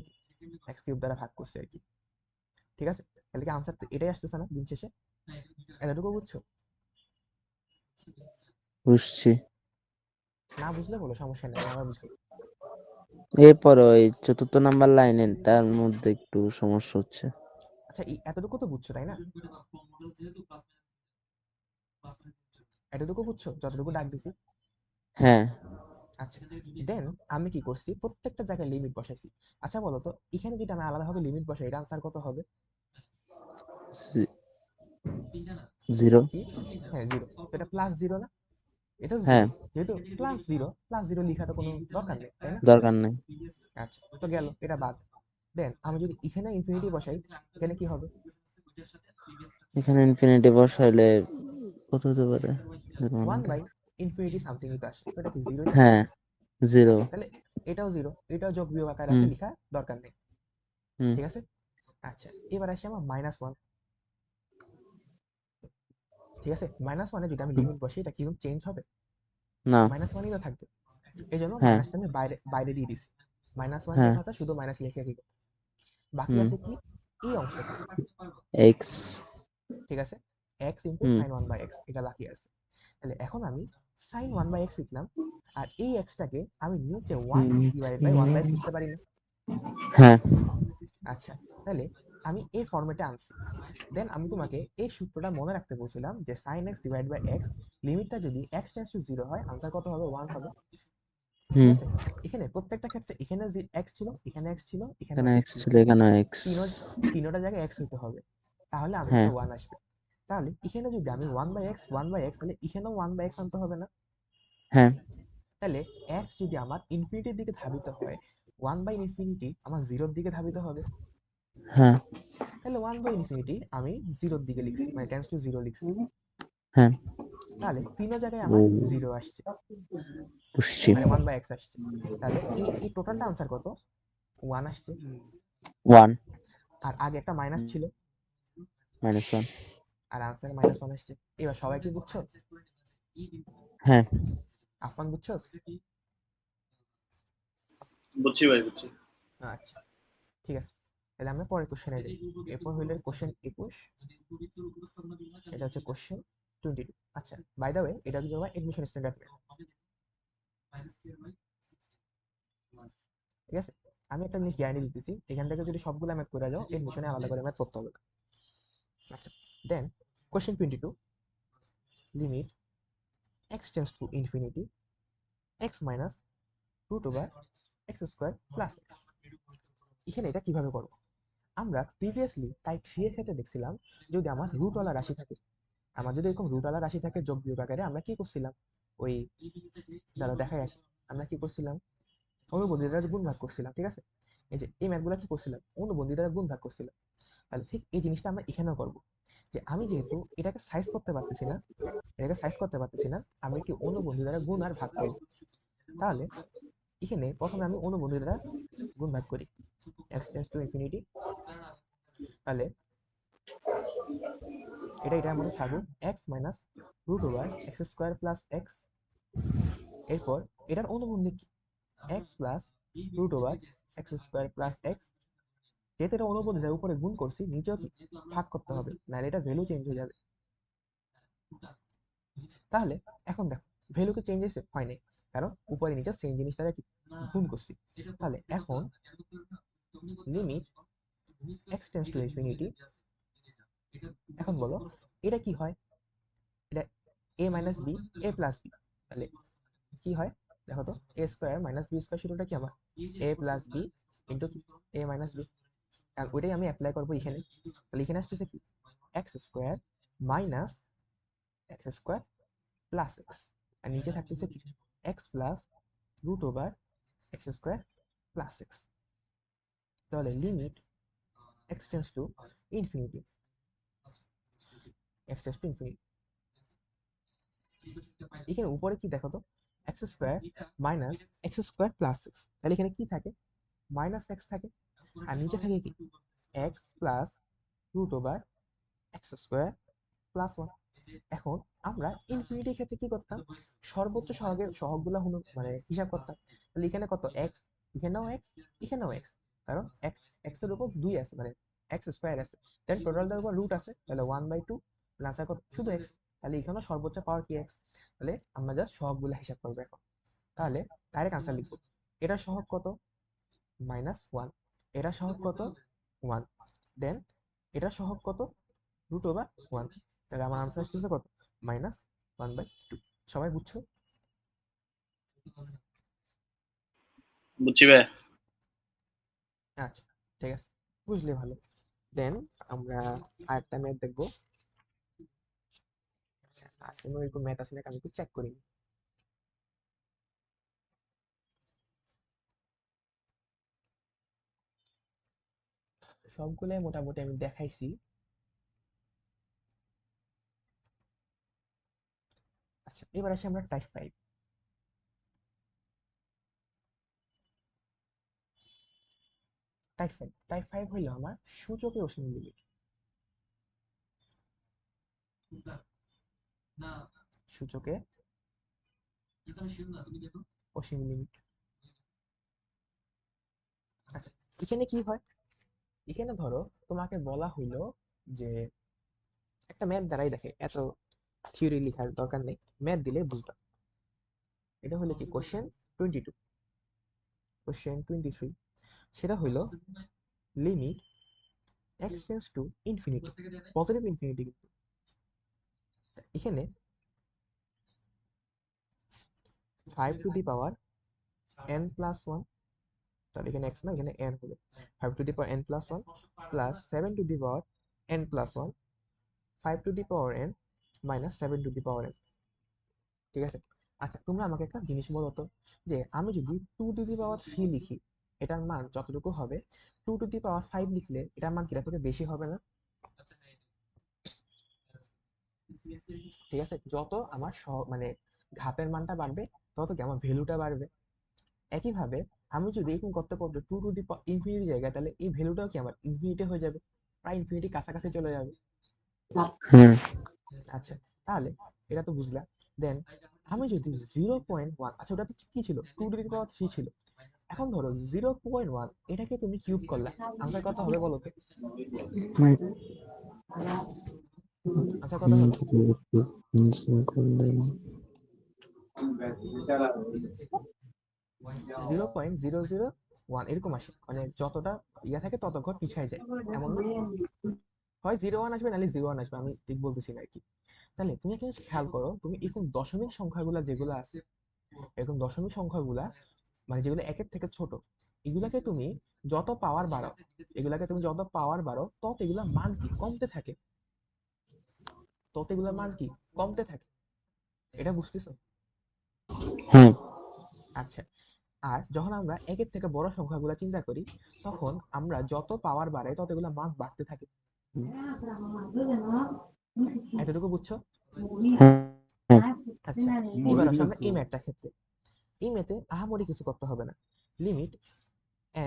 এক্স কিউব দ্বারা ভাগ করছে আর কি। ঠিক আছে? তাহলে কি আনসার এটাই আসতেছে না দিন শেষে? এতটুকু বুঝছো? বুঝছি। না বুঝলে বলো, সমস্যা নেই, আমি আবার বুঝাবো। এরপর ওই 4th নাম্বার লাইনের তার মধ্যে একটু সমস্যা হচ্ছে। আচ্ছা, এতটুকু তো বুঝছো তাই না? এতটুকু বুঝছো যতটুকু ডাক দিছি? হ্যাঁ, আচ্ছা, দেন আমি কি করছি, প্রত্যেকটা জায়গায় লিমিট বসাইছি। আচ্ছা বলো তো, এখানে যদি আমি আলাদাভাবে লিমিট বসাই, এর আনসার কত হবে? 0। কি? হ্যাঁ, জিরো। তো এটা প্লাস জিরো না? এটা হ্যাঁ, জিরো। যেহেতু প্লাস জিরো লিখাটা কোনো দরকার নেই, তাই না? দরকার নেই। আচ্ছা, তো গেল এটা বাদ। দেন আমি যদি এখানে ইনফিনিটি বসাই, এখানে কি হবে? এখানে ইনফিনিটি বসাইলে কত হতে পারে? ওয়ান বাই ইনফিনিটি সামথিং তো আসে, তো এটা কি জিরোই? হ্যাঁ, 0। আচ্ছা, তাহলে এটাও জিরো, এটাও যোগ বিয়োগ আকার আছে, হুম, লেখা দরকার নেই। হুম, ঠিক আছে। আচ্ছা, এবার আসি আমার -1। ঠিক আছে, -1 এ যদি আমি হুম। লিমিট বসি, এটা কি চেঞ্জ হবে? না। -1ই তো থাকবে। এই জন্য হ্যাঁ, মাইনাসটা আমি বাইরে বাইরে দিয়ে দিছি। -1 হ্যাঁ, লেখা হতো, শুধু মাইনাস লিখে কি করতে? বাকি হুম, আছে কি? এই অংশটা। x। ঠিক আছে, x into hmm, sine one by x, এটা বাকি আছে। তাহলে এখন আমি সাইন ওয়ান বাই এক্স লিখলাম, আর এই এক্সটাকে আমি নিচে one hmm, divided by one by x লিখতে পারি না? হ্যাঁ, আচ্ছা, তাহলে আমি এই ফর্মেটে আনছি। দেন আমি তোমাকে এই সূত্রটা মনে রাখতে বলছিলাম যে sine x divide by x, লিমিটটা যদি এক্স টেন্স টু জিরো হয়, আনসার কত হবে? 1 হবে। ঠিক হুম। আছে, এখানে প্রত্যেকটা ক্ষেত্রে এখানে যে এক্স ছিল, এখানে এক্স ছিল, এখানেও এখানে এক্স x ছিল, ছিল, এখানে x। তিনোটা জায়গায় এক্স হইতে হবে, তাহলে হ্যাঁ, আনসারটা 1 আসবে। তাহলে এখানে যদি আমি ওয়ান বাই এক্স, তাহলে এখানেও ওয়ান বাই এক্স আনতে হবে না? হ্যাঁ, তাহলে এক্স যদি আমার ইনফিনিটির দিকে ধাবিত হয়, ওয়ান বাই ইনফিনিটি আমার জিরোর দিকে ধাবিত হবে। হ্যাঁ, তাহলে ওয়ান বাই ইনফিনিটি আমি জিরোর দিকে লিখছি, মানে টেন্স টু জিরো লিখছি। হ্যাঁ। তাহলে তিনো জায়গায় ও, আমার জিরো আসছে, বুঝছি। মানে ওয়ান বাই এক্স আসছে। তাহলে এই টোটালটা আনসার কত? 1 আসছে। 1 আর আগে একটা মাইনাস ছিল, -1। আর আনসার -1 আসছে। এবার সবাই কি বুঝছো? হ্যাঁ, আফান বুঝছো? বুঝছি ভাই, বুঝছি। আচ্ছা, ঠিক আছে, তাহলে আমরা পরের কোশ্চেনে যাই। এরপর হইলে কোশ্চেন 21, এটা হচ্ছে কোশ্চেন 22। আচ্ছা, বাই দ্য ওয়ে, এটা কিন্তু আমার এডমিশন স্ট্যান্ডার্ড। ঠিক আছে, আমি একটা জিনিস গ্যারান্টি দিতেছি, এখান থেকে যদি সবগুলো ম্যাথ করে যাও, এডমিশনে আলাদা করে ম্যাথ করতে হবে। আচ্ছা, then question 22, limit x tends to infinity x minus root over x square plus x. এখানে এটা কিভাবে করবো? আমরা প্রিভিয়াসলি টাইপ 3 এর ক্ষেত্রে দেখছিলাম, যদি আমার রুটওয়ালা রাশি থাকে, আমার যদি এরকম রুটওয়ালা রাশি থাকে যোগ বিয়োগ আকারে, আমরা কি করছিলাম? ওই, দ্বারা দেখাই আসি, আমরা কি করছিলাম? অনুবন্ধী দ্বারা গুণ ভাগ করছিলাম। ঠিক আছে, এই যে এই ম্যাথগুলো কি করছিলাম? অনুবন্ধী দ্বারা গুণ ভাগ করছিলাম। তাহলে ঠিক এই জিনিসটা আমরা এখানেও করবো, যে আমি যেহেতু এটাকে সাইজ করতে পারতেছি না, আমি কি অনুবন্ধী দ্বারা গুণ আর ভাগ করবো। তাহলে এখানে প্রথমে আমি অনুবন্ধী দ্বারা গুণ ভাগ করি, x টেন্স টু ইনফিনিটি। তাহলে এটার মধ্যে থাকুক x minus root over x square plus x. এরপর এটার অনুবন্ধী কি? X plus root over x square plus x. যেহেতু এটা অনুবন্ধী, যার উপরে গুণ করছি, নিচেও কি ভাগ করতে হবে, নাহলে এটা ভ্যালু চেঞ্জ হয়ে যাবে। তাহলে এখন দেখো, ভ্যালু কি চেঞ্জ হয়েছে? হয় নাই, কারণ উপরে নিচে সেম জিনিস দ্বারা কি গুণ করছি। তাহলে এখন limit x tends to infinity, এখন বলো এটা কি হয়? এটা a minus b, a plus b, তাহলে কি হয় দেখো তো? a square minus b square সূত্রটা কি আমার? a plus b into a minus b. আর ওইটাই আমি অ্যাপ্লাই করবো এখানে। তাহলে এখানে আসতেছে কি? X square minus x square plus x, আর নিচে থাকতেছে কি? X plus root over x square plus x. তাহলে limit x tends to infinity, x tends to infinity, এখানে উপরে কি দেখো তো? X square minus x square plus x, তাহলে এখানে কি থাকে? মাইনাস এক্স থাকে, আর নিচে থাকে কি? X plus root over x square plus one. এখন আমরা ইনফিনিটির ক্ষেত্রে কি করতাম? সর্বোচ্চ সহগের সহগগুলো মানে হিসাব করতাম। তাহলে এখানে কত? এক্স, এখানেও এক্স, এখানেও এক্স, কারণ এক্স এক্স এর উপর 2 আছে, মানে এক্স স্কোয়ার আছে, দেন টোটালটার উপর রুট আছে, তাহলে 1/2 আনসার কত? শুধু এক্স। তাহলে এখানেও সর্বোচ্চ পাওয়ার কি? এক্স। তাহলে আমরা জাস্ট সহগগুলো হিসাব করবো এখন। তাহলে ডাইরেক্ট আনসার লিখবো, এটা সহগ কত, -1, এটা সহগ কত, 1, দেন এটা সহগ কত, √1। তাহলে আমার আনসার আসতেছে কত, -1/2। সবাই বুঝছো? বুঝছি ভাই। আচ্ছা, ঠিক আছে, বুঝলে ভালো। দেন আমরা আরেকটা ম্যাথ দেখবো। আচ্ছা, আজকে এরকম ম্যাথ আছে নাকি আমি একটু চেক করি। সবগুলাই মোটামুটি আমি দেখাইছি। আচ্ছা, এবার আসি আমরা টাইপ 5। টাইপ 5 হইল আমার সূচকে অসীম লিমিট। সূচকে অসীম লিমিট। আচ্ছা, এখানে কি হয়, এখানে ধরো তোমাকে বলা হইলো যে একটা ম্যাথ দ্বারাই দেখে, এত থিওরি লেখার দরকার নেই, ম্যাথ দিলে বুঝবা। এটা হলো কি কোশ্চেন 22, কোশ্চেন 23, সেটা হইলো limit x tends to infinity, positive infinity. কিন্তু এখানে 5 টু দি পাওয়ার n+1, তাহলে এখানে x না, এখানে n হবে 5 two the power n+1 plus 7 to the power n+1, 5 two the power n minus 7 to the power n। ঠিক আছে। আচ্ছা, তোমরা আমাকে একটা জিনিস বলো তো, যে আমি যদি 2 টু দি পাওয়ার 3 লিখি, এটার মান যতটুকু হবে, 2 টু দি পাওয়ার 5 লিখলে এটার মান কিরা থেকে বেশি হবে না? ঠিক আছে, যত আমার মানে ঘাতের মানটা বাড়বে, তত কি আমার ভ্যালুটা বাড়বে। একইভাবে আমি যদি এরকম করতে করতে 2 টু দি ইনফিনিটি জায়গায়, তাহলে এই ভ্যালুটাও কি আমার ইনফিনিটি হয়ে যাবে, প্রায় ইনফিনিটি কাছাকাছি চলে যাবে। হ্যাঁ আচ্ছা, তাহলে এটা তো বুঝলা। দেন আমি যদি 0.1, আচ্ছা ওটা কি ছিল, 2 টু দি পাওয়ার 3 ছিল। এখন ধরো 0.1 এটাকে তুমি কিউব করলা, আনসার কত হবে বলো তো? আনসার কত হবে? 0.001 এরকম আসে, মানে যতটা ইয়া থাকে তত ঘর পিছায় যায়, এমন না? হয় 0.1 আসবে, নাহলে 0.1 আসবে, আমি ঠিক বলতেছি না আর কি। তাহলে তুমি একটা জিনিস খেয়াল করো, তুমি এরকম দশমিক সংখ্যাগুলা যেগুলো আছে, এরকম দশমিক সংখ্যাগুলা মানে যেগুলো একের থেকে ছোট, এগুলাকে তুমি যত পাওয়ার বাড়াও, তত এগুলা মান কি কমতে থাকে, এটা বুঝতেছো? হ্যাঁ আচ্ছা, আর যখন আমরা একের থেকে বড় সংখ্যাগুলো চিন্তা করি, তখন আমরা যত পাওয়ার বাড়াই তত এগুলো মান বাড়তে থাকে। এতটুকু বুঝছো? হ্যাঁ আচ্ছা, এবার আসো আমরা এই ম্যাথটার ক্ষেত্রে। এই ম্যাথে আহামরি কিছু করতে হবে না, limit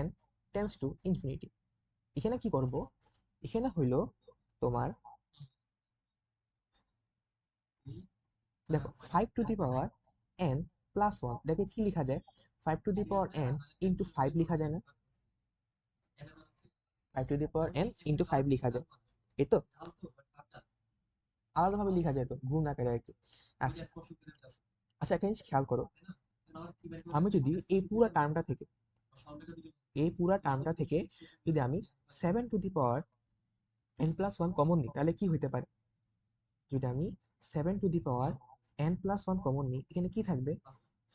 n tense to infinity. এখানে কি করব, এখানে হইলো তোমার, দেখো 5 টু দি পাওয়ার n+1, এটাকে কি লেখা যায়, 5 two the power n into 5 লেখা যায় না? 5 two the power n into 5 লেখা যায়, এই তো আলাদাভাবে লেখা যায় তো, গুণ আকারে আর কি। আচ্ছা, আচ্ছা একটা জিনিস খেয়াল করো, আমি যদি এই পুরা টার্মটা থেকে যদি আমি 7 to the power n+1 common নিই, তাহলে কি হইতে পারে? যদি আমি 7 to the power n+1 common নিই, এখানে কি থাকবে,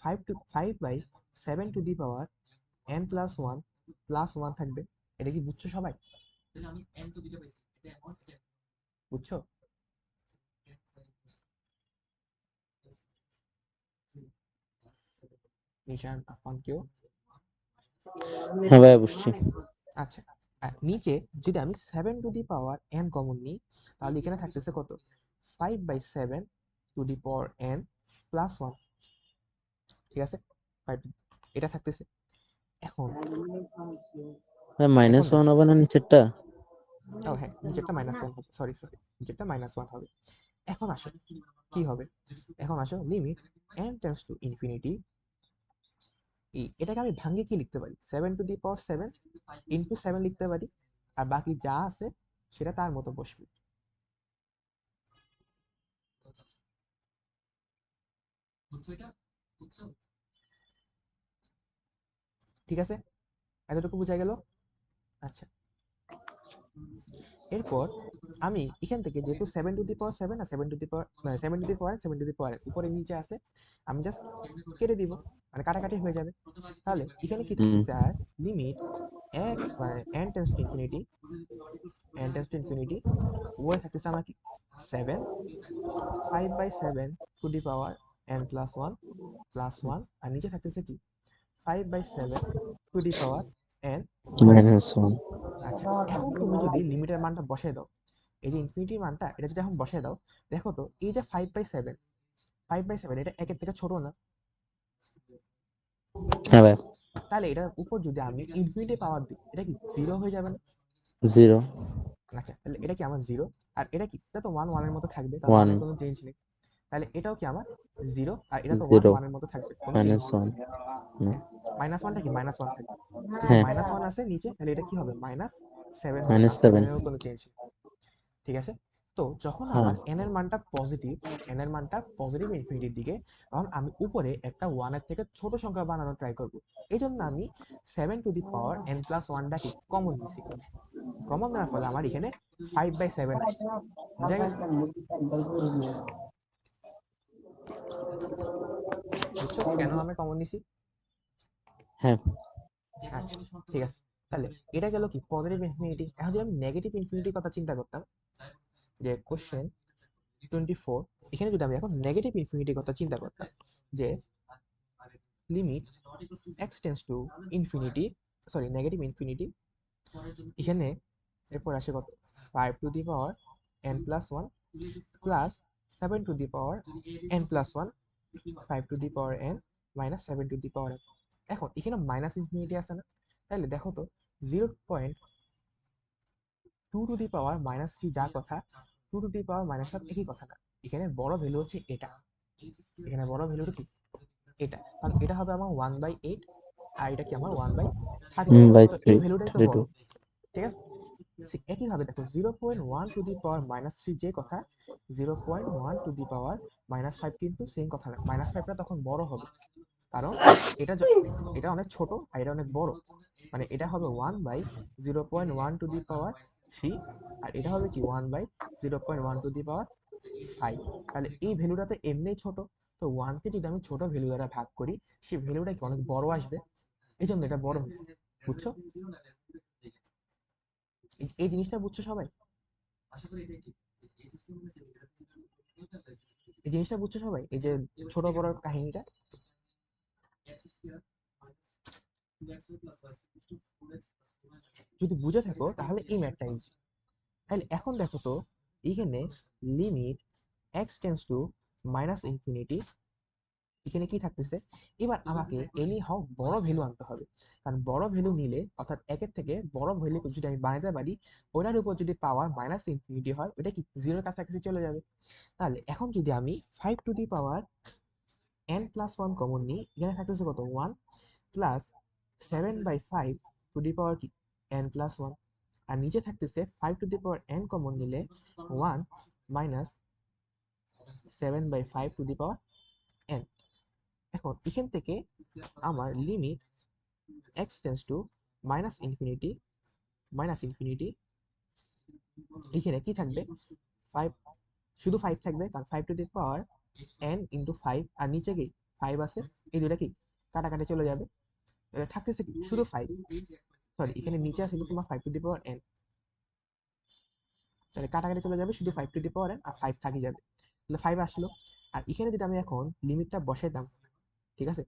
5/7 টু দি পাওয়ার n+1 +1 থাকবে। এটা কি বুঝছো সবাই? বুঝছো? নিশান, আফান, কেউ? হ্যাঁ ভাইয়া বুঝছি। আচ্ছা, আর নিচে যদি আমি 7 to the power n common নিই, তাহলে এখানে থাকতেছে কত, 5/7 টু দি পাওয়ার n+1। ঠিক আছে, 5, এটা থাকতেছে। এখন এখন -1 দেখো, হবে না নিচেরটা? ও হ্যাঁ, নিচেরটা -1 হবে, সরি নিচেরটা -1 হবে। এখন আসো কি হবে, এখন আসো limit n tense to infinity, এটাকে আমি ভাঙ্গে কি লিখতে পারি, 7 টু দি পাওয়ার 7 ইন্টু 7 লিখতে পারি, আর বাকি যা আছে সেটা তার মতো বসবে। ঠিক আছে, এতটুকু বোঝা গেল। আচ্ছা, এরপর আমি এখান থেকে যেহেতু 7 আর 7 উপরে নিচে আছে, আমি জাস্ট কেটে দিব, মানে কাটাকাটি হয়ে যাবে। তাহলে এখানে কি থাকতেছে, আর লিমিট x মানে n টেন্ডস টু ইনফিনিটি উপরে থাকতেছে আমার কি 7 5/7 two the power n plus 1 আর নিচে থাকতেছে কি 5/7 two the power n minus -1 আচ্ছা, এখন তুমি যদি লিমিটের মানটা বসায় দাও, এই যে ইনফিনিটির মানটা এটা যদি এখন বসায় দাও, দেখো তো এই যে 5/7 এটা একের থেকে ছোট না? হ্যাঁ ভাই, তাহলে এটার উপর যদি আমি ইনফিনিটি পাওয়ার দিই, এটা কি 0 হয়ে যাবে না? 0 আচ্ছা, তাহলে এটা কি আমার 0, আর এটা কি, এটা তো 1 1 এর মতো থাকবে, কারণ 1 এর 1 কোনো চেঞ্জ নেই। তাহলে এটাও কি আমার 0, আর এটা তো 1 0 1 এর মতো থাকবে, কোনো চেঞ্জ নেই। -1 না, হ্যাঁ, -1টা কি -1 থাকবে, যেহেতু হ্যাঁ -1 আছে নিচে, তাহলে এটা কি হবে -7 হবে, কারণ 7 -7 এরও কোনো চেঞ্জ নেই। ঠিক আছে, তো যখন হ্যাঁ আমার n এর মানটা পজিটিভ ইনফিনিটির দিকে, তখন আমি উপরে একটা 1 এর থেকে ছোট সংখ্যা বানানোর ট্রাই করব। এই জন্য আমি 7 to the power n plus 1টাকে কমন নিছি। কমন নেওয়ার ফলে আমার এখানে 5/7 আসছে। বুঝা গেছে? বুঝছো কেন আমি কমন নিছি? হ্যাঁ আচ্ছা, ঠিক আছে, তাহলে এটা গেল কি পজিটিভ ইনফিনিটি। এখন যদি আমি নেগেটিভ ইনফিনিটির কথা চিন্তা করতাম, যে কোশ্চেন 24, এখানে যদি আমি এখন নেগেটিভ ইনফিনিটির কথা চিন্তা করতাম, যে limit x tends to infinity, sorry negative infinity, এখানে এরপর আসে কত 5 two the power n plus 1 plus 7 to the power n plus 1 5 two the power n minus 7 to the power n। এখন এখানে মাইনাস ইনফিনিটি আছে না? তাহলে দেখো তো 0.2 টু দি পাওয়ার -3 যা কথা, 2 টু দি পাওয়ার -7 একই কথা না? এখানে বড় ভ্যালু হচ্ছে এটা, এখানে বড় ভ্যালুটা কি এটা, কারণ এটা হবে আমার 1/8, আর এটা কি আমার 1/32, বাই তো এই 3 ভ্যালুটাই তো বড়। 32 ঠিক আছে, একইভাবে দেখো 0.1 টু দি পাওয়ার -3 যে কথা, 0.1 টু দি পাওয়ার -5 কিন্তু সেম কথা না, -5টা তখন বড় হবে, কারণ এটা এটা অনেক ছোট আর এটা অনেক বড়, মানে এটা হবে 1/0.1 টু দি পাওয়ার 3, আর এটা হবে কি 1/0.1 টু দি পাওয়ার 5। তাহলে এই ভ্যালুটা তো এমনিই ছোট, তো 1কে যদি আমি ছোট ভ্যালু দ্বারা ভাগ করি, সেই ভ্যালুটা কি অনেক বড় আসবে, এই জন্য এটা বড় হয়েছে। বুঝছো? এই জিনিসটা বুঝছো সবাই? এই জিনিসটা বুঝছো সবাই, এই যে ছোট বড় কাহিনীটা? যদি বুঝে থাকো তাহলে এই ম্যাথটা ইজি। তাহলে এখন দেখো তো এইখানে limit x tends two minus infinity, এখানে কি থাকতেছে, এবার আমাকে এনি হাউ বড় ভ্যালু আনতে হবে, কারণ বড় ভ্যালু নিলে, অর্থাৎ একের থেকে বড় ভ্যালু যদি আমি বানাতে পারি, ওটার উপর যদি পাওয়ার মাইনাস ইনফিনিটি হয়, ওটা কি 0 কাছাকাছি চলে যাবে। তাহলে এখন যদি আমি 5 two the power n plus 1 common নিই, এখানে থাকতেছে কত 1 প্লাস 7/5 টু দি পাওয়ার কি n প্লাস 1, আর নিচে থাকতেছে 5 two the power n common নিলে 1 minus 7/5 two the power n। এখন এখান থেকে আমার limit x tends two minus infinity, এখানে কি থাকবে 5, শুধু 5 থাকবে, কারণ 5 two the power n into 5, আর নিচে কি 5 আছে, এই দুটা কি কাটাকাটি চলে যাবে, থাকতেছে কি শুধু 5, সরি এখানে নিচে আসলে তোমার 5 টু দি পাওয়ার n, তাহলে কাটাকাটি চলে যাবে, শুধু 5 টু দি পাওয়ার n আর 5 থাকি যাবে, তাহলে 5 আসলো। আর এখানে যদি আমি এখন লিমিটটা বসাইতাম, ঠিক আছে,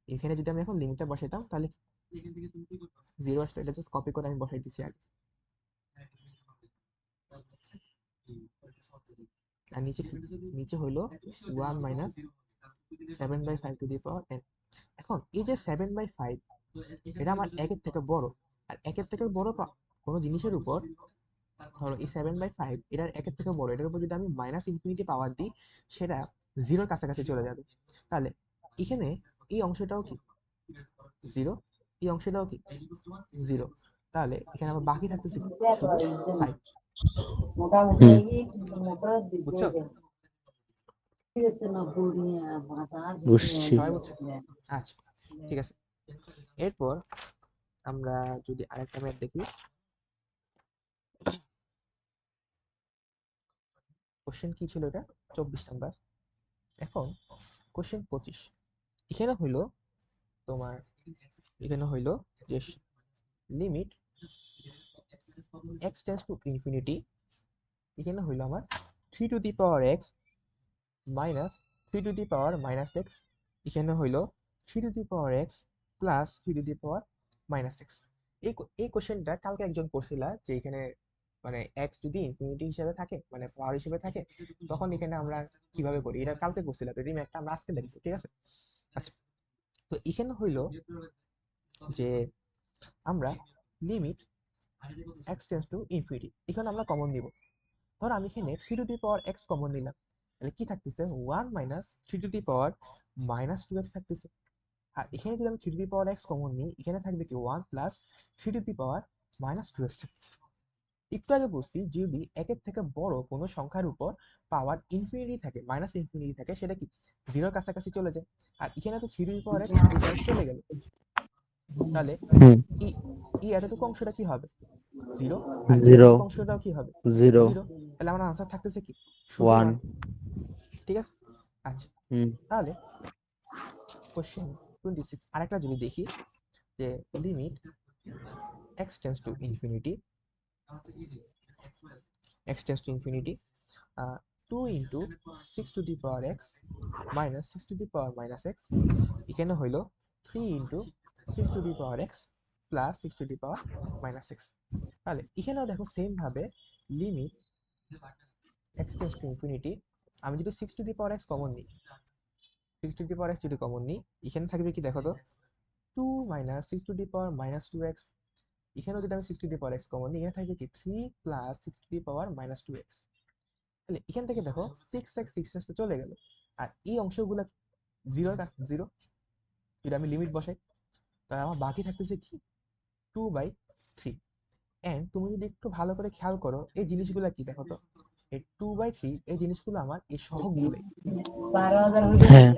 এখানে যদি আমি এখন লিমিটটা বসাইতাম, তাহলে 0 আসতো, এটা জাস্ট কপি করে আমি বসাই দিছি আগে, আর নিচে কি, নিচে হইলো 1 minus 7/5 two the power n। এখন এই যে 7/5, এটা আমার একের থেকে বড়, আর একের থেকে বড় কোনো জিনিসের উপর, ধরো এই 7/5 এটা একের থেকে বড়, এটার উপর যদি আমি মাইনাস ইনফিনিটি পাওয়ার দিই, সেটা 0 কাছাকাছি চলে যাবে। তাহলে এখানে এই অংশটাও কি 0, এই অংশটাও কি 0, তাহলে এখানে আমার বাকি থাকতেছে কি শুধু 5। বুঝছো? বুঝছি। সবাই বুঝছে? আচ্ছা, ঠিক আছে। এরপর আমরা যদি আরেকটা ম্যাথ দেখি, কোশ্চেন কি ছিল এটা? 24 নাম্বার। এখন কোশ্চেন 25, এখানে হইলো তোমার, এখানে হইলো যে limit x tends to infinity, এখানে হইলো আমার 3 two the power x minus 3 two the power minus x, এখানে হইলো 3 two the power x plus 3 two the power minus x. এই কোশ্চেনটা কালকে একজন করছিল যে এখানে মানে এক্স যদি ইনফিনিটি হিসেবে থাকে, মানে পাওয়ার হিসেবে থাকে, তখন এখানে আমরা কিভাবে করি, এটা কালকে করছিল, তো এই ম্যাথটা আমরা আজকে দেখবো, ঠিক আছে? আচ্ছা, তো এখানে হইলো যে আমরা limit x tends to infinity, এখানে আমরা কমন নিব। ধর আমি এখানে 3 two the power x common নিলাম, তাহলে কি থাকতেছে 1 minus 3 two the power minus 2x থাকতেছে। আর এখানে যদি আমি 3 two the power x common নিই, এখানে থাকবে কি 1 plus 3 two the power minus 2x থাকতেছে। একটু আগে বলছি যদি একের থেকে বড় কোনো সংখ্যার উপর পাওয়ার ইনফিনিটি থাকে, মাইনাস ইনফিনিটি থাকে, সেটা কি জিরোর কাছাকাছি চলে যায়। আর এখানে তো 3 two the power x 3 two the power x চলে গেল, তাহলে হুম। ই ই এতটুকু অংশটা কি হবে? জিরো। আর ই জিরো। এতটুকু অংশটাও কি হবে? জিরো। জিরো। তাহলে আমার আনসার থাকতেছে কি শুধু ওয়ান। 1, ঠিক আছে? আচ্ছা, হুম। তাহলে কোশ্চেন 26 আরেকটা যদি দেখি, যে limit x tends to infinity, x tends to infinity 2 into 6 two the power x minus 6 two the power minus x, এখানে হইল 3 into 6 two the power x plus 6 two the power minus x। তাহলে এখানেও দেখো same ভাবে limit x tends to infinity, আমি যদি 6 two the power x common নিই, 6 two the power x যদি কমন নিই, এখানে থাকবে কি দেখো তো 2 minus 6 two the power minus 2x, এখানেও যদি আমি 6 two the power x common নিই, এখানে থাকবে কি 3 plus 6 two the power minus 2x। তাহলে এখান থেকে দেখো 6x 6x তো চলে গেল, আর এই অংশগুলো জিরোর কাছে জিরো, যদি আমি লিমিট বসাই, তাহলে আমার বাকি থাকতেছে কি 2/3। এন্ড তুমি যদি একটু ভালো করে খেয়াল করো এই জিনিসগুলো কি দেখো তো, এই 2/3 এই জিনিসগুলো আমার এই সহগগুলোই। হ্যাঁ।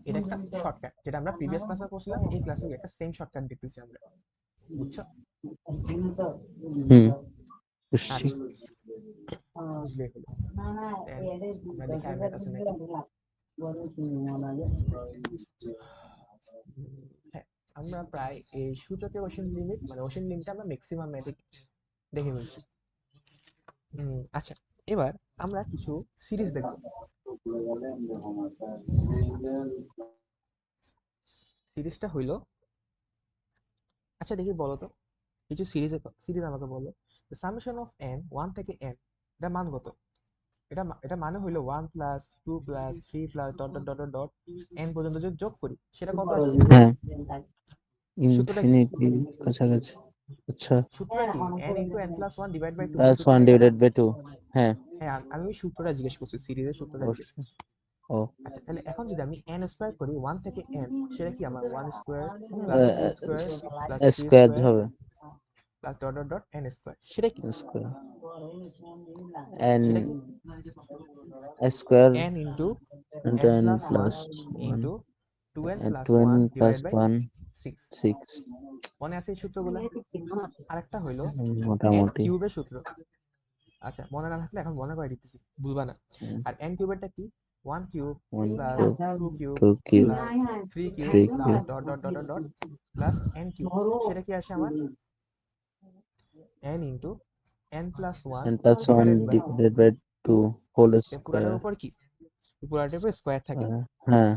এটা একটা শর্টকাট যেটা আমরা প্রিভিয়াস ক্লাসে করছিলাম, এই ক্লাসে একটা সেম শর্টকাট দেখতেছি আমরা, বুঝছো? হুম। বুঝছি। আচ্ছা, বুঝলেই হলো। Then আমরা দেখি আর ম্যাথ আছে নাকি। হ্যাঁ, আমরা প্রায় এই সূচকের অসীম লিমিট, মানে অসীম লিমিটটা আমরা ম্যাক্সিমাম ম্যাথে দেখে ফেলছি। আচ্ছা, এবার আমরা কিছু সিরিজ দেখব। সিরিজটা হইলো, আচ্ছা দেখি বলো তো, কিছু সিরিজ আমাকে বলো। সামেশন অফ n 1 থেকে n, এটা মান কত? এটা মানে হইলো 1 plus 2 plus 3 plus dot dot dot dot n পর্যন্ত যদি যোগ করি সেটা কত আসে? হ্যাঁ। সূত্রটা কি? ইনফিনিটি কাছাকাছি। আচ্ছা। সূত্রটা কি n into n plus 1 divide by 2, এই প্লাস ওয়ান সূত্রটা কি? Divided by two. হ্যাঁ। হ্যাঁ, আমি ওই সূত্রটা জিজ্ঞেস করছি, সিরিজের সূত্রটা জিজ্ঞেস অবশ্যই। করছি। ও। আচ্ছা, তাহলে এখন যদি আমি n স্কয়ার করি 1 থেকে n, সেটা কি আমার 1 square plus 2 square plus 3 square square হবে। Plus dot dot dot n square, সেটা কি? স্কোয়ার। এন সেটা কি? Square n into into n n plus 1 plus one into 2n plus two n 1 plus divided by one 6। Six. মনে আছে এই সূত্রগুলো? আরেকটা হইলো n মোটামুটি। কিউবের সূত্র। আচ্ছা, মনে না থাকলে এখন মনে করে দিতেছি, ভুলবা না। আর n কিউবেরটা কি? 1 cube one plus cube 2 cube two cube plus 3 cube three plus cube dot dot dot dot dot plus n cube, সেটা কি আসে আমার n into n plus 1 n plus one divided by divided by 2, two whole a square. পুরাটার উপর কি? পুরাটার উপর square থাকে, হ্যাঁ।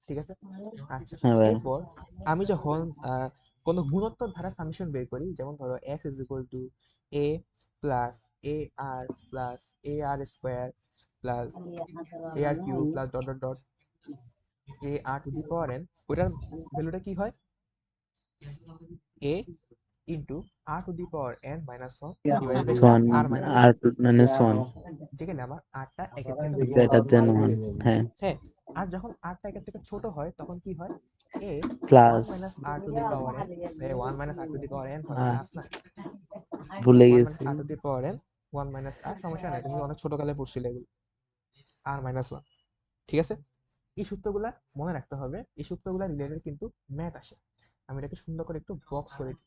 ঠিক আছে? আচ্ছা, হ্যাঁ ভাই। এরপর আমি যখন কোনো গুণোত্তর ধারা সামেশন বের করি, যেমন ধরো s is equal to a plus a r plus a r square plus a r cube plus dot dot dot a r to the power n, ওটার ভ্যালুটা কি হয়? a into r to the power n minus 1 divided by কি? One r minus r 1, two minus one যেখানে আমার আরটা একের থেকে বড়। Greater than one. হ্যাঁ। হ্যাঁ, আর যখন আরটা একের থেকে ছোট হয় তখন কি হয়? a 1 plus minus r to the power n, 1 minus r to the power n হয় প্লাস না, ভুলে 1 মাইনাস গেছি। R to the power n 1 minus r, সমস্যা নাই, তুমি অনেক ছোটকালে পড়ছিলে এগুলো। R minus one. ঠিক আছে, এই সূত্রগুলা মনে রাখতে হবে, এই সূত্রগুলা রিলেটেড কিন্তু ম্যাথ আসে। আমি এটাকে সুন্দর করে একটু বক্স করে দিই।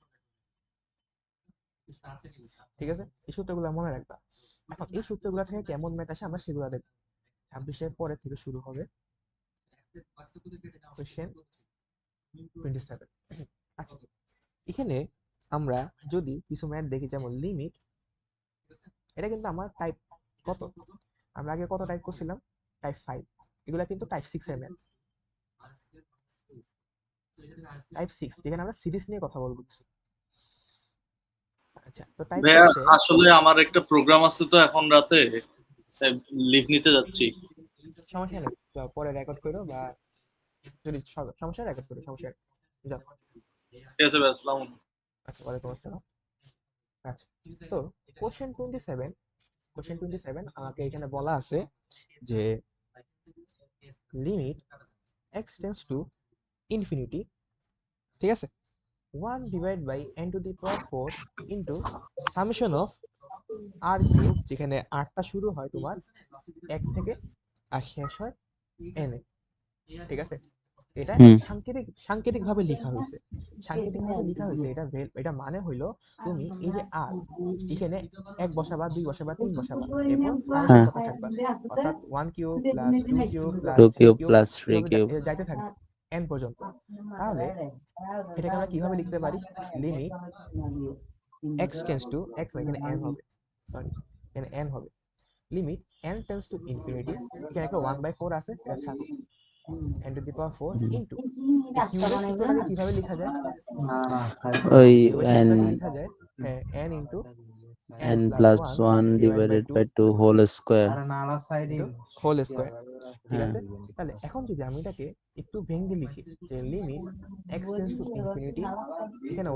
ঠিক আছে, এই সূত্রগুলো মনে রাখবা। এখন এই সূত্রগুলো থেকে কেমন ম্যাথ আসে আমরা সেগুলো দেখব। 26-এর পরে থেকে শুরু হবে কোশ্চেন 27। আচ্ছা, এখানে আমরা যদি কিছু ম্যাথ দেখি, যেমন লিমিট, এটা কিন্তু আমার টাইপ কত, আমরা আগে কত টাইপ করছিলাম, টাইপ 5, এগুলা কিন্তু টাইপ 6 এর ম্যাথ। টাইপ 6 যেখানে আমরা সিরিজ নিয়ে কথা বলবো। আচ্ছা, তো টাইপ ভাইয়া 6 এ আসলে আমার একটা প্রোগ্রাম আছে তো এখন রাতে, লিভ নিতে যাচ্ছি। সমস্যা নেই, তো পরে রেকর্ড করো, বা যদি সমস্যা রেকর্ড করো, সমস্যা নেই, যাও। ঠিক আছে ভাই, আসসালামু আলাইকুম। আচ্ছা, ওয়ালাইকুম আসসালাম। আচ্ছা, তো কোশ্চেন 27, আমাকে এখানে বলা আছে যে limit x tends to infinity, ঠিক আছে, 1 divide by n to the power 4 into summation of r cube, যেখানে rটা শুরু হয় তোমার 1 থেকে আর শেষ হয় n এ। ঠিক আছে, এটা হুম সাংকেতিকভাবে লেখা হয়েছে। এটা মানে হইলো, তুমি এই যে আর এখানে 1 বসাবা, 2 বসাবা, 3 বসাবা, এরপর সামেশন হ্যাঁ করতে থাকবা, অর্থাৎ 1 cube plus 2 cube plus 2 3 cube cube, plus 3 এভাবে কিউব যাইতে থাকবে n পর্যন্ত। তাহলে এটাকে আমরা কিভাবে লিখতে পারি, limit x tends two, x না, এখানে n হবে, সরি, এখানে n হবে, limit n tends to infinity, এখানে একটা 1/4 আছে, এটা থাকুক, n to the power 4 into কিউবের সূত্রটাকে কিভাবে লেখা যায়, ওই কিউবের n সূত্রটাকে লেখা যায়, হ্যাঁ, n into n n plus plus 1 1 divide by divided 2 by 2 whole square into whole square. ঠিক হ্যাঁ আছে, তাহলে এখন যদি আমি এটাকে একটু ভেঙে লিখি, যে limit x tends to infinity, এখানে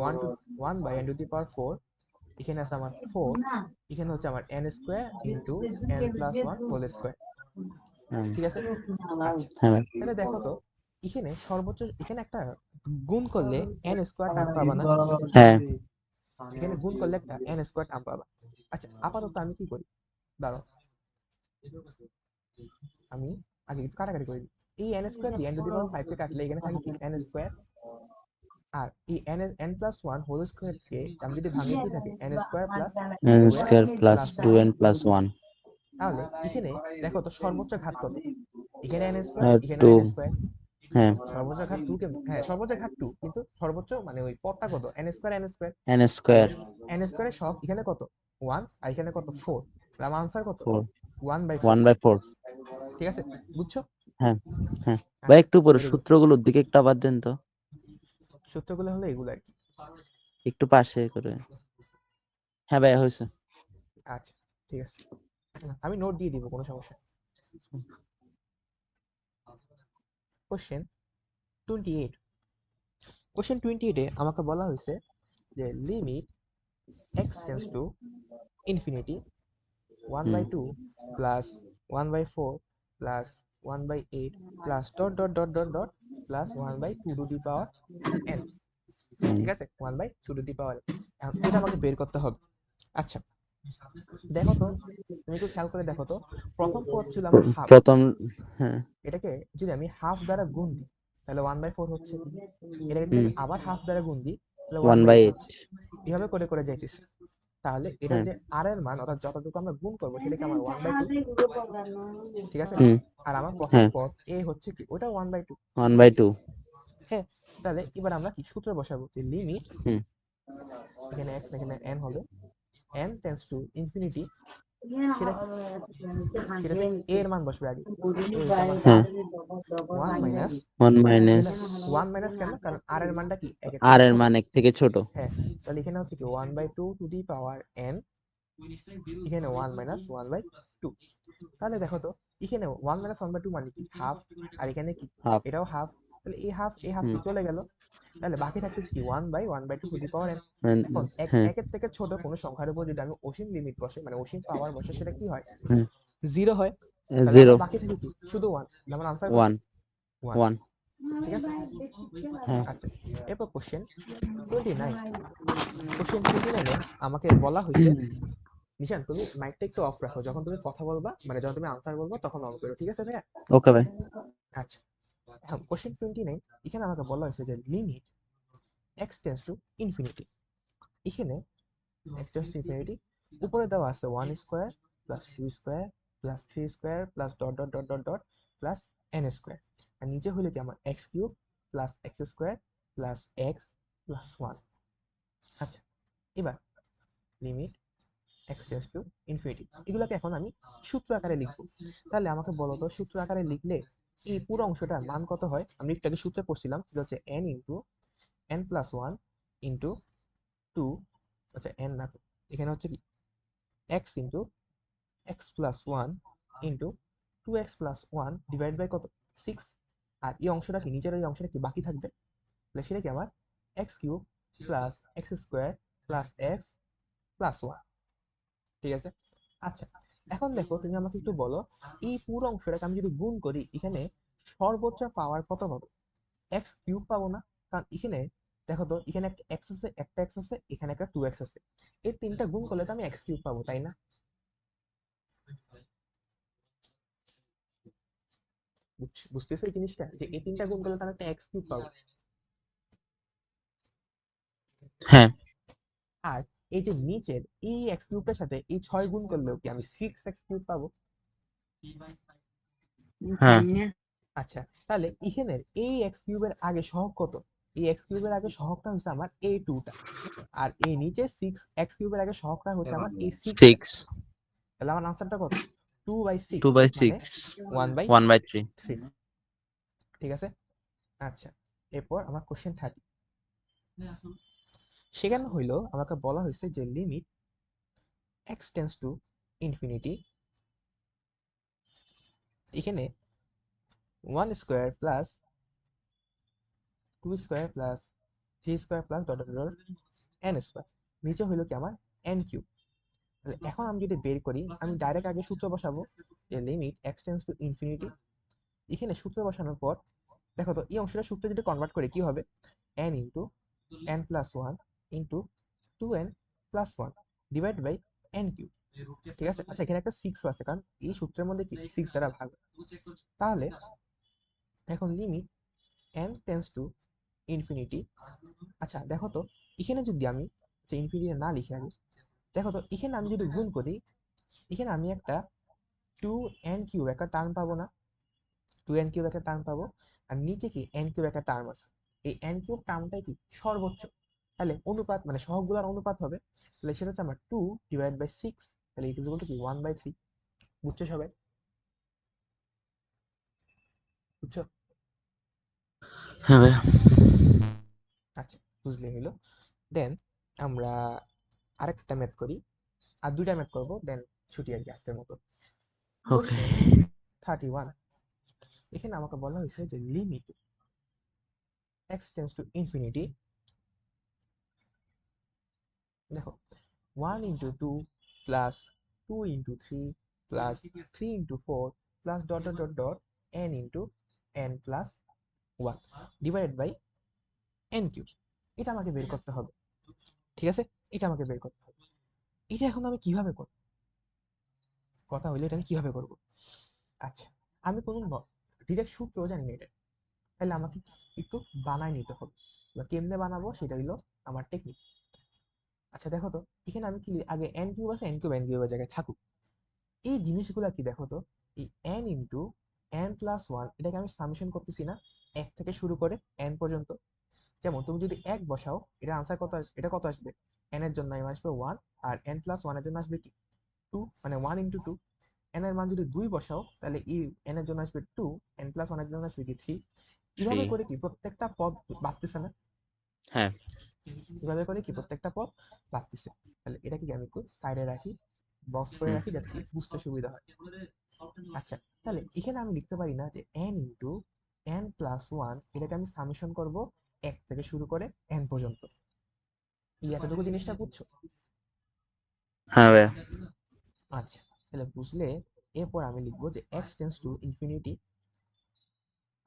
1 by n to the power 4, এখানে আছে আমার 4, এখানে হচ্ছে আমার n square into n plus 1 whole square. হ্যাঁ ঠিক আছে, আচ্ছা, হ্যাঁ ভাই। তাহলে দেখো তো, এখানে সর্বোচ্চ, এখানে একটা গুণ করলে n স্কয়ার টার্ম পাবা না, হ্যাঁ এখানে গুণ করলে একটা n স্কয়ার টার্ম পাবা। আচ্ছা, আপাতত আমি কি করি, দাঁড়াও, আমি আগে একটু কাটাকাটি করে দিই। এই n স্কয়ার দিয়ে n টু দি পাওয়ার 5 কে কাটলে এখানে থাকে কি n স্কয়ার, আর এই n প্লাস 1 হোল স্কয়ার কে আমি যদি ভাঙি, কি থাকে n square plus n 2n square plus plus 1। 2n plus 1 তাহলে এখানে দেখো তো সর্বোচ্চ ঘাত কত, এখানে n স্কয়ার, এখানে 2 n স্কয়ার, হ্যাঁ সর্বোচ্চ ঘাত 2 কে, হ্যাঁ, সর্বোচ্চ ঘাত 2, কিন্তু সর্বোচ্চ মানে ওই পদটা কত, n স্কয়ার, n তাহলে square n স্কয়ারের সব এখানে কত, 1, আর এখানে কত, 4, তাহলে আমার আনসার কত, 4 1/4। 1/4 ঠিক আছে, বুঝছো? হ্যাঁ হ্যাঁ ভাই, আচ্ছা, একটু পরে ভেরি গুড। সূত্রগুলোর দিকে একটু আবার দেন তো, সূত্রগুলো হলো এগুলো আর কি। একটু পাশে করে। হ্যাঁ ভাই, হয়েছে। আচ্ছা, ঠিক আছে, আমি নোট দিয়ে দিব, কোনো সমস্যা নেই। কোশ্চেন 28, এ আমাকে বলা হয়েছে যে limit x tends to infinity 1/2 plus 1/4 plus 1/8 plus dot dot dot dot dot plus 1/2 two the power n। ঠিক আছে, 1/2 টু দি পাওয়ার, এটা আমাকে বের করতে হবে। আচ্ছা, দেখো তো, তুমি একটু খেয়াল করে দেখো তো, প্রথম পদ ছিল আমার হাফ, প্রথম হ্যাঁ এটাকে যদি আমি হাফ দ্বারা গুণ দিই তাহলে 1/4 হচ্ছে, এটাকে যদি আমি আবার হাফ দ্বারা গুণ দিই তাহলে 1/8 1/8 হচ্ছে, এভাবে করে করে যাইতেছে। তাহলে এটা হ্যাঁ যে আর এর মান, অর্থাৎ যতটুকু আমরা গুণ করবো সেটাকে আমার 1/2, ঠিক আছে, হুম আর আমার প্রথম হ্যাঁ পদ এ হচ্ছে কি, ওটা 1/2। 1/2 হ্যাঁ, তাহলে এবার আমরা কি সূত্র বসাবো, যে লিমিট, হুম এখানে x না, এখানে n হবে, n টেন্ডস টু ইনফিনিটি, সেটা কি, সেটাতে a এর মান বসবে আগে, a হচ্ছে আমার হ্যাঁ হাফ, 1 মাইনাস, 1 মাইনাস এখানে 1 মাইনাস কেন, কারণ r এর মানটা কি 1 এর আর থেকে এর ছোট। মান 1 থেকে ছোট। হ্যাঁ, তাহলে এখানে হচ্ছে কি 1/2 টু দি পাওয়ার n, এখানে 1 মাইনাস 1/2। তাহলে দেখো তো, এখানে 1 মাইনাস 1/2 মানে কি, হাফ, আর এখানে কি, হাফ এটাও হাফ, তাহলে এই হাফ কি চলে গেল, তাহলে বাকি থাকতেছে কি 1/1/2 টু দি পাওয়ার n। এখন হ্যাঁ একের থেকে ছোট কোনো সংখ্যার উপর যদি আমি অসীম লিমিট বসে, মানে অসীম পাওয়ার বসে, সেটা কি হয়, হ্যাঁ 0 হয়। তাহলে 0 আমার বাকি থাকে কি, শুধু 1, আমার আনসার কত, 1 1। 1 ঠিক আছে, হ্যাঁ আচ্ছা, এরপর কোশ্চেন 29, এ আমাকে বলা হয়েছে নিশান তুমি মাইকটা একটু অফ রাখো, যখন তুমি কথা বলবা মানে যখন তুমি আনসার বলবা তখন অন করো, ঠিক আছে ভাইয়া? ওকে ভাই। আচ্ছা, এখন কোশ্চেন 29, এখানে আমাকে বলা হয়েছে যে limit x tends to infinity. এখানে x টেন্ডস টু ইনফিনিটি উপরে দেওয়া আছে 1 square plus 2 square plus 3 square plus dot dot dot dot dot plus n square, আর নিচে হলো কি আমার x cube plus x square plus x plus 1। আচ্ছা, এবার limit x tends to infinity, এগুলোকে এখন আমি সূত্র আকারে লিখবো। তাহলে আমাকে বলো তো সূত্র আকারে লিখলে এই পুরো অংশটার মান কত হয়? আমি একটু আগে সূত্রে পড়ছিলাম, সেটা হচ্ছে n into n plus one into two, আচ্ছা n না তো, এখানে হচ্ছে কি x into x plus one into 2x plus one divide by কত 6। আর এই অংশটা কি, নিচের এই অংশটা কি বাকি থাকবে, তাহলে সেটা কি আমার x cube plus x square plus x plus one. ঠিক আছে? আচ্ছা, এখন দেখো তুমি আমাকে একটু বলো এই পুরো অংশটাকে আমি যদি গুণ করি এখানে সর্বোচ্চ পাওয়ার কত পাবো? এক্স কিউব পাবো না? কারণ এখানে দেখো তো, এখানে একটা এক্স আছে, একটা এক্স আছে, এখানে একটা 2x আছে, এই তিনটা গুণ করলে তো আমি এক্স কিউব পাবো, তাই না? বুঝতেছো এই জিনিসটা, যে এই তিনটা গুণ করলে তো আমি একটা এক্স কিউব পাবো। হ্যাঁ আর এই যে নিচের এই এক্স কিউবটার সাথে এই 6 গুণ করলেও কি আমি 6x কিউব পাবো? হ্যাঁ আচ্ছা, তাহলে এখানের এই এক্স কিউবের আগে সহগ কত? এই এক্স কিউবের আগে সহগটা হচ্ছে আমার এই 2টা, আর এই নিচে 6x কিউবের আগে সহগটা হচ্ছে আমার এই 6টা। 6 তাহলে আমার আনসারটা কত? 2/6, 2/6 মানে 1/3। 1/3। ঠিক আছে? আচ্ছা, এরপর আমার কোশ্চেন 30, সেখানে হইলো আমাকে বলা হয়েছে যে limit x tends to infinity, এখানে 1 square plus 2 square plus 3 square plus dot dot dot n square, নিচে হইলো কি আমার n কিউব। তাহলে এখন আমি যদি বের করি, আমি ডাইরেক্ট আগে সূত্র বসাবো যে limit x tends to infinity. এখানে সূত্র বসানোর পর দেখো তো এই অংশটা সূত্র যদি কনভার্ট করে কি হবে, n into n plus one into 2n plus one divide by n cube. ঠিক আছে? আচ্ছা, এখানে একটা 6 আছে কারণ এই সূত্রের মধ্যে কি 6 দ্বারা ভাগ। তাহলে এখন limit n tends to infinity. আচ্ছা দেখো তো, এখানে যদি আমি যে ইনফিনিটি না লিখে আগে, দেখো তো এখানে আমি যদি গুণ করি, এখানে আমি একটা 2n কিউব একটা টার্ম পাবো না? 2n কিউব একটা টার্ম পাবো, আর নিচে কি n কিউব একটা টার্ম আছে। এই n কিউব টার্মটাই কি সর্বোচ্চ, তাহলে অনুপাত মানে সহগগুলোর অনুপাত হবে, তাহলে সেটা হচ্ছে আমার 2 ডিভাইড বাই 6, তাহলে ইট ইজ ইকুয়াল টু কি 1/3। বুঝছো সবাই? বুঝছো? হ্যাঁ ভাই। আচ্ছা, বুঝলে হইলো। দেন আমরা আরেকটা ম্যাথ করি, আর দুইটা ম্যাথ করবো, দেন ছুটি আর কি আজকের মতো। ওকে কোশ্চেন 31, এখানে আমাকে বলা হয়েছে যে limit x tends to infinity, দেখো 1 into 2 plus 2 into 3 plus 3 into 4 plus dot dot dot dot n into n plus 1 divided by n cube. এটা আমাকে বের করতে হবে। ঠিক আছে? এটা আমাকে বের করতে হবে। এটা এখন আমি কিভাবে করব? কথা হইলো এটা আমি কিভাবে করব? আচ্ছা, আমি কোনো ডিরেক্ট সূত্র জানি না এটা, তাহলে আমাকে একটু বানায় নিতে হবে। বা কেমনে বানাবো সেটা হইলো আমার টেকনিক। আচ্ছা দেখো তো, এখানে আমি কি আগে n কিউব আছে, n কিউব এর জায়গায় থাকুক। এই জিনিসগুলা কি দেখো তো, এই n into n plus one, এটাকে আমি সামেশন করতেছি না 1 থেকে শুরু করে n পর্যন্ত। যেমন তুমি যদি 1 বসাও, এটা আনসার কত আসবে, এটা কত আসবে, n এর জন্য আসবে 1, আর n প্লাস 1 এর জন্য আসবে কি 2, মানে 1 ইন্টু 2। n এর মান যদি 2 বসাও তাহলে n এর জন্য আসবে 2, n প্লাস 1 এর জন্য আসবে কি 3। এভাবে 3। করে কি প্রত্যেকটা পদ বাড়তেছে না? হ্যাঁ এভাবে করে কি প্রত্যেকটা পদ বাড়তেছে। তাহলে এটা কি আমি একটু সাইডে রাখি, বক্স করে রাখি, যাতে কি বুঝতে সুবিধা হয়। আচ্ছা, তাহলে এখানে আমি লিখতে পারি না যে n into n plus one, এটাকে আমি সামেশন করব 1 থেকে শুরু করে n পর্যন্ত। এই এতটুকু জিনিসটা বুঝছো? হ্যাঁ ভাই। আচ্ছা, তাহলে বুঝলে এরপর আমি লিখবো যে x টেন্ডস টু ইনফিনিটি,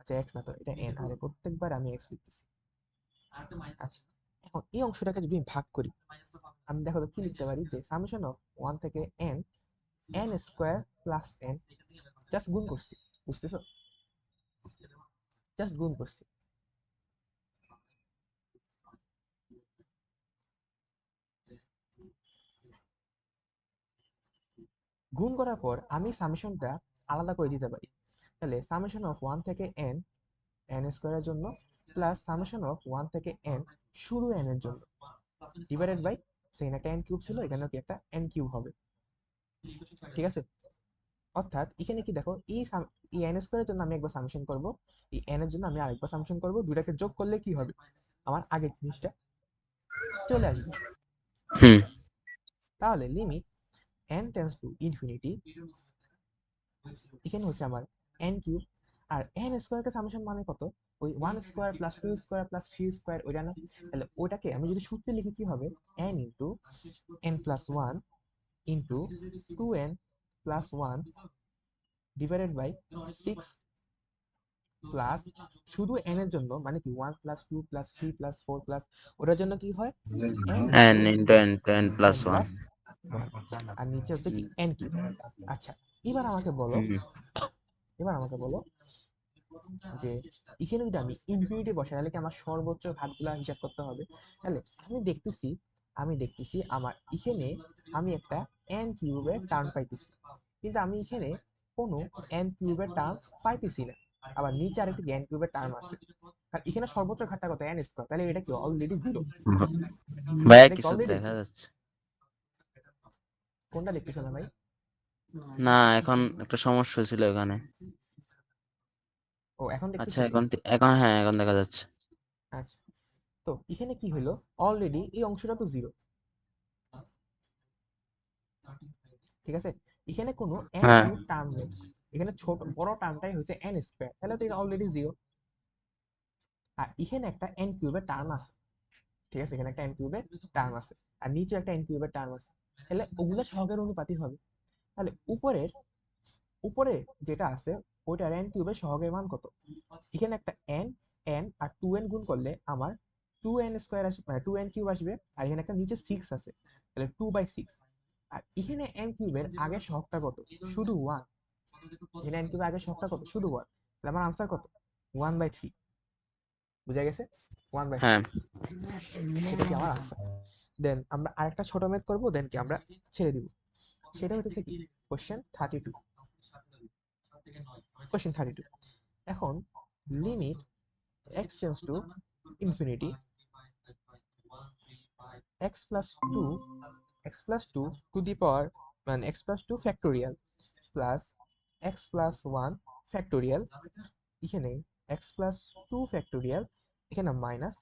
আচ্ছা x না তো, এটা n, আরে প্রত্যেকবার আমি x লিখতেছি। আচ্ছা, এখন এই অংশটাকে যদি আমি ভাগ করি, আমি দেখো তো কি লিখতে পারি, যে সামেশন অফ 1 থেকে n n square plus n, just গুণ করছি, বুঝতেছো? জাস্ট গুণ করছি। গুণ করার পর আমি সামেশনটা আলাদা করে দিতে পারি। তাহলে সামেশন অফ 1 থেকে n n স্কোয়ারের জন্য প্লাস সামেশন অফ 1 থেকে n শুরু n এর জন্য ডিভাইডেড বাই, সেখানে একটা n কিউব ছিল, এখানেও কি একটা n কিউব হবে, ঠিক আছে? অর্থাৎ এখানে কি দেখো, এই n স্কোয়ারের জন্য আমি একবার সামেশন করব, এই n এর জন্য আমি আরেকবার সামেশন করব, দুটাকে যোগ করলে কি হবে, আমার আগের জিনিসটা চলে আসবে। হুম তাহলে limit n tends to infinity, এখানে হচ্ছে আমার n কিউব, আর n স্কোয়ারকে সামেশন মানে কত, ওই 1 square plus 2 square plus 3 square, ওইটা না? তাহলে ওইটাকে আমি যদি সূত্রে লিখি কি হবে, n into n plus 1 into 2n plus 1 divided by 6 plus, শুধু n এর জন্য মানে কি 1 প্লাস 2 প্লাস 3 প্লাস 4 প্লাস, ওটার জন্য কি হয় n n into into n plus n 1 plus 1, আর নিচে হচ্ছে কি n কিউব। আচ্ছা, এবার আমাকে বলো, হুম এবার আমাকে বলো যে এখানে যদি আমি ইনফিনিটি বসাই তাহলে কি আমার সর্বোচ্চ ঘাতগুলা হিসাব করতে হবে? তাহলে আমি দেখতেছি আমার এখানে আমি একটা n কিউবের টার্ম পাইতেছি, কিন্তু আমি এখানে কোনো n কিউবের টার্ম পাইতেছি না, আবার নিচে আরেকটি n কিউবের টার্ম আছে, আর এখানে সর্বোচ্চ ঘাতটা কত, n স্কয়ার, তাহলে এটা কি অলরেডি জিরো? ভাইয়া এটা কি কিছু অলরেডি, দেখা যাচ্ছে কোনটা দেখতেছো না ভাই? না, এখন একটা সমস্যা ছিল এখানে। ও, এখন আচ্ছা, দেখতেছো কি? এখন হ্যাঁ, এখন দেখা যাচ্ছে। আচ্ছা, তো এখানে কি হলো, অলরেডি এই অংশটা তো জিরো, ঠিক আছে? এখানে কোনো n হ্যাঁ কিউব টার্ম নেই, এখানে ছোট বড় টার্মটাই হচ্ছে n স্কয়ার, তাহলে তো এটা অলরেডি জিরো। আর এখানে একটা n কিউবের টার্ম আছে, ঠিক আছে, এখানে একটা n কিউবের টার্ম আছে, আর নিচে একটা n কিউবের টার্ম আছে, তাহলে ওগুলো সহগের অনুপাতই হবে। তাহলে উপরের উপরে যেটা আছে ওইটার n কিউবের সহগের মান কত? এখানে একটা n, n আর 2n গুণ করলে আমার 2n স্কয়ার আসবে, মানে 2n কিউব আসবে, আর এখানে একটা নিচে 6 আছে, তাহলে 2/6। আর এখানে n কিউবের আগের সহগটা কত, শুধু 1, এখানে n কিউবের আগের সহগটা কত, শুধু 1, তাহলে আমার আনসার কত, 1/3, বুঝা গেছে? 1/3, হ্যাঁ এটা কি আমার আনসার। দেন আমরা আরেকটা ছোট ম্যাথ করব, দেন কি আমরা ছেড়ে দিব। সেটা হচ্ছে কি কোশ্চেন 32, কোশ্চেন 32। এখন limit x tends to infinity, x plus 2 to the power, মানে x plus 2 factorial plus x plus 1 factorial, এখানে x plus 2 ফ্যাক্টোরিয়াল, এখানে মাইনাস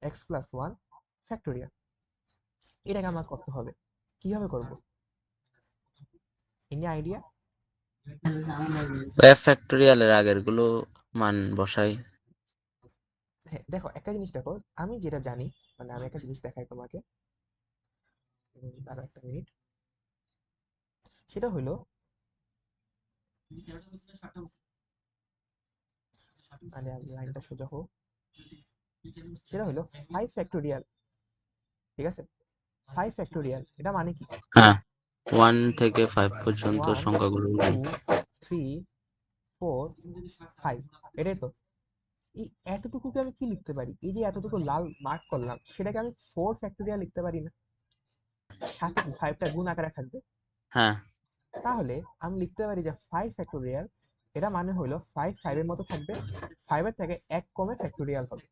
x plus 1 ফ্যাক্টোরিয়াল, এটাকে আমার করতে হবে, কিভাবে করব, এনি আইডিয়া? f ফ্যাক্টরিয়ালের আগের গুলো মান বসাই। হ্যাঁ, দেখো একটা জিনিস দেখো, আমি যেটা জানি, মানে আমি একটা জিনিস দেখাই তোমাকে, দাঁড়াও একটা মিনিট, সেটা হলো, মানে লাইনটা সোজা হোক, সেটা হলো 5 ফ্যাক্টোরিয়াল, ঠিক আছে? 5 ফ্যাক্টোরিয়াল এটা মানে কি, হ্যাঁ, 1 থেকে 5 পর্যন্ত 1 সংখ্যাগুলো 2 3 4 5, এটাই তো। এই এতটুকুকে আমি কি লিখতে পারি, এই যে এতটুকু লাল মার্ক করলাম, সেটাকে আমি 4 ফ্যাক্টোরিয়াল লিখতে পারি না? সাথে কি 5টা গুণ আকারে থাকবে? হ্যাঁ তাহলে আমি লিখতে পারি যে 5 ফ্যাক্টোরিয়াল, এটা মানে হলো 5 5 এর মতো থাকবে, 5 এর থেকে 1 কমে ফ্যাক্টোরিয়াল হবে,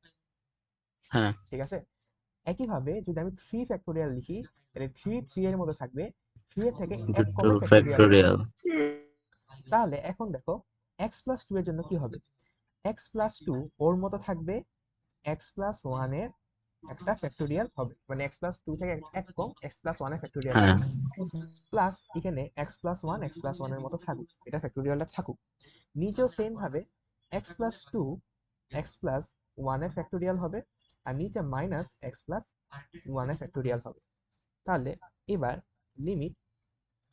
হ্যাঁ ঠিক আছে? একইভাবে যদি আমি 3 ফ্যাক্টোরিয়াল লিখি, তাহলে 3 3 এর মতো থাকবে, 3 এর থেকে 1 2 কমে ফ্যাক্টোরিয়াল হবে। ফ্যাক্টরিয়াল। তাহলে এখন দেখো x প্লাস 2 এর জন্য কি হবে, x প্লাস 2 ওর মতো থাকবে, x প্লাস 1 এর একটা ফ্যাক্টোরিয়াল হবে, মানে x প্লাস 2 থেকে 1 কম x প্লাস 1 এর ফ্যাক্টোরিয়াল হ্যাঁ হবে, প্লাস এখানে x প্লাস 1 x প্লাস 1 এর মতো থাকুক, এটা ফ্যাক্টোরিয়ালটা থাকুক, নিচেও সেম ভাবে x প্লাস 2 x প্লাস 1 এর ফ্যাক্টোরিয়াল হবে, আর নিচে মাইনাস x প্লাস 1 এর ফ্যাক্টোরিয়াল হবে। তাহলে এবার limit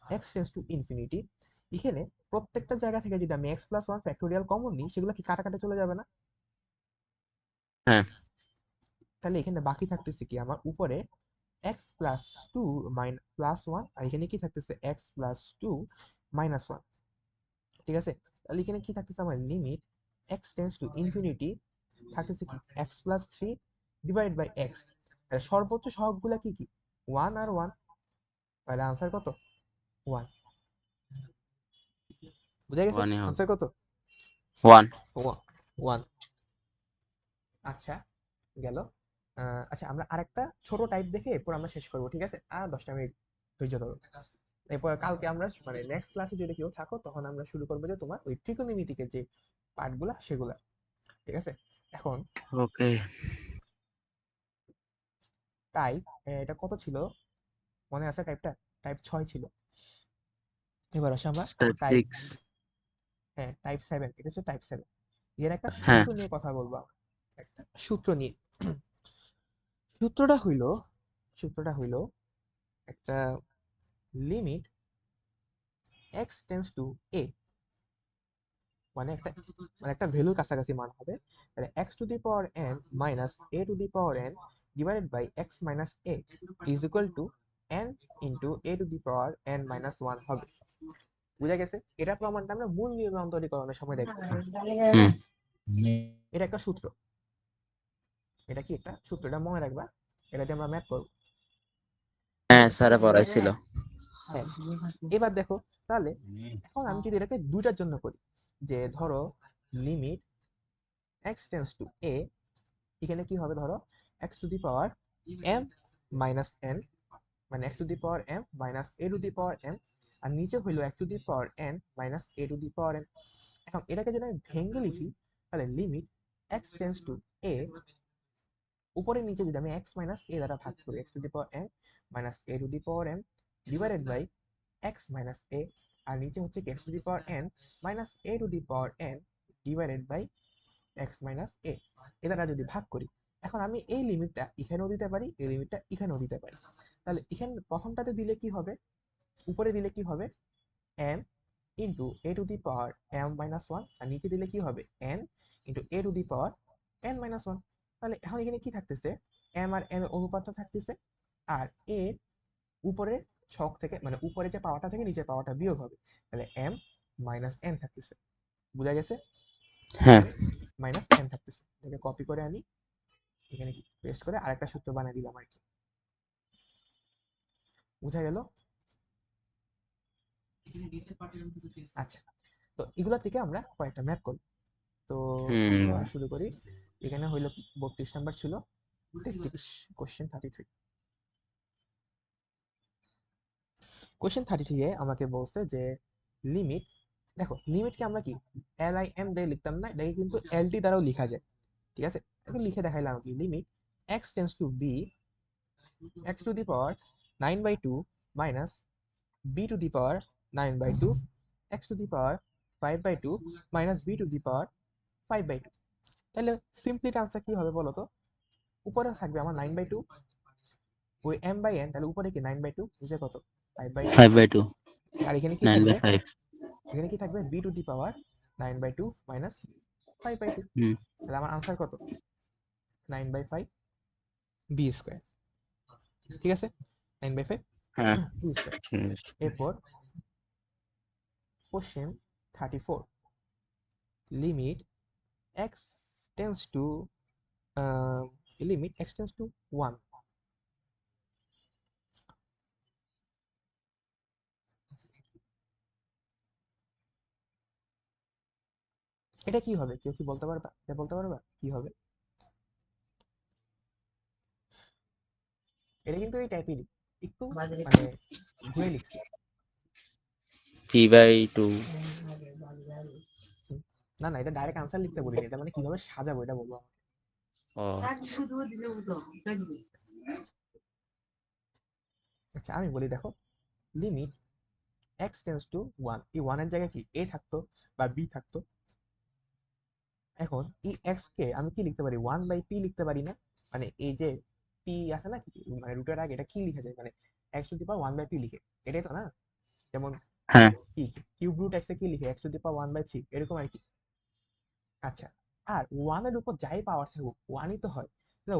x tends to infinity, এখানে প্রত্যেকটা জায়গা থেকে যদি আমি x প্লাস 1 ফ্যাক্টোরিয়াল কমন নিই, সেগুলো কি কাটাকাটি চলে যাবে না? হ্যাঁ তাহলে এখানে বাকি থাকতেছে কি আমার উপরে x plus two plus one, আর এখানে কি থাকতেছে x plus two minus one. ঠিক আছে, তাহলে এখানে কি থাকতেছে আমার limit x tends to infinity থাকতেছে কি x plus three divide by x. সর্বোচ্চ সহগগুলা কি কি ওয়ান আর ওয়ান, তাহলে আনসার কত ওয়ান। বুঝা গেছে ওয়ানই হবে। আনসার কত ওয়ান। ওয়ান। আচ্ছা গেল। আচ্ছা আমরা আরেকটা ছোট টাইপ দেখে এরপর আমরা শেষ করবো, ঠিক আছে? আর 10টা মিনিট ধৈর্য ধরো। এরপর কালকে আমরা মানে নেক্সট ক্লাসে যদি কেউ থাকো তখন আমরা শুরু করবো যে তোমার ওই ত্রিকোণমিতিকের যে পার্টগুলা সেগুলা, ঠিক আছে? এখন ওকে। টাইপ এটা কত ছিল মনে আছে? টাইপ 6 ছিল। এবার আসে আমরা টাইপ টাইপ, 6। হ্যাঁ টাইপ 7, এটা হচ্ছে টাইপ 7। এর একটা হ্যাঁ। সূত্র নিয়ে কথা বলবো আমরা। একটা সূত্র নিয়ে। সূত্রটা হইলো একটা limit x tends to a, মানে একটা ভ্যালুর কাছাকাছি মান হবে, তাহলে x to the power n minus a to the power n divided by x minus a is equal to n into a to the power n minus one হবে। বুঝা গেছে? এটা প্রমাণটা আমরা মূল নিয়মে অন্তরীকরণের সময় দেখবো। হুম। এটা একটা সূত্র, এটা কি একটা সূত্র, এটা মনে রাখবা, এটা দিয়ে আমরা ম্যাথ করবো। হ্যাঁ স্যারে পড়াইছিল। হ্যাঁ, এবার দেখো তাহলে এখন আমি যদি এটাকে দুইটার জন্য করি, যে ধরো limit x tends to a, এখানে কি হবে ধরো x to the power m minus n, মানে x to the power m minus a to the power m, আর নিচে হইলো x to the power n minus a to the power n. এখন এটাকে যদি আমি ভেঙে লিখি তাহলে limit x tends to a, উপরে নিচে যদি আমি এক্স মাইনাস এ দ্বারা ভাগ করি, x to the power m minus a to the power m divided by x minus a, আর নিচে হচ্ছে কি x to the power n minus a to the power n divided by x minus a, a দ্বারা যদি ভাগ করি, এখন আমি এই লিমিটটা এখানেও দিতে পারি, এই লিমিটটা এখানেও দিতে পারি। তাহলে এখানে প্রথমটাতে দিলে কি হবে, উপরে দিলে কি হবে n into a to the power m minus one, আর নিচে দিলে কি হবে n into a to the power n minus one. তাহলে এখন এখানে কি থাকতেছে এম আর এন এর অনুপাতটা থাকতেছে, আর এ উপরের ছক থেকে মানে উপরে যে পাওয়ারটা থেকে নিচের পাওয়ারটা বিয়োগ হবে, তাহলে এম মাইনাস এন থাকতেছে। বুঝা গেছে? হ্যাঁ। মাইনাস এন থাকতেছে, এটাকে কপি করে আনি এখানে কি পেস্ট করে আরেকটা সূত্র বানিয়ে দিলাম আর কি। বুঝা গেল? আচ্ছা, তো এগুলা থেকে আমরা কয়েকটা ম্যাথ করব। তো হুম। আমরা শুরু করি। এখানে হইলো 32 নাম্বার ছিল, 33 কোশ্চেন 33। কোশ্চেন 33 এ আমাকে বলছে যে লিমিট, দেখো লিমিটকে আমরা কি এল আই এম দিয়ে লিখতাম না, এটাকে কিন্তু এল টি দ্বারাও লেখা যায়, ঠিক আছে? এখন লিখে দেখাইলাম কি limit x tends to b x to the power 9/2 minus b to the power 9/2 x to the power 5/2 minus b to the power 5/2। তাহলে সিম্পলি আনসার কি হবে বলো তো? উপরে থাকবে আমার 9/2, ওই এম বাই এন, তাহলে উপরে কি 9/2, নিচে কত 5/2, 5/2। আর এখানে কি থাকবে 9/5। এখানে কি থাকবে b to the power 9/2 minus 5/2। হুম। তাহলে আমার আনসার কত 9/5 বি স্কোয়ার, ঠিক আছে? 9/5 হ্যাঁ। B square. এরপর question 34, limit x tends to limit x tends to 1, এটা কি হবে? কেউ কি বলতে পারবা? এটা বলতে পারবা কি হবে? এটা কিন্তু এই টাইপেরই, একটু মানে ঘুরে লিখছি। p/2। না না, এটা ডাইরেক্ট আনসার লিখতে বলিনি, এটা মানে কিভাবে সাজাবো এটা বলবো আমাকে। ও আচ্ছা আমি বলি, দেখো লিমিট এক্স টেন্স টু 1, এই 1 এর জায়গায় কি এ থাকতো বা বি থাকতো। এখন এই এক্স কে আমি কি লিখতে পারি 1/p লিখতে পারি না? মানে এই যে পি আছে না, মানে রুটের আগে এটা কি লিখা যায়, মানে x to the power 1/p লিখে, এটাই তো না? যেমন হ্যাঁ। কি কিউব রুট এক্স এ কি লিখে এক্স টু দি পাওয়ার 1/3, এরকম আর কি। আচ্ছা, আর 1 এর উপর যাই পাওয়ার থাকুক 1ই তো হয়, তাহলে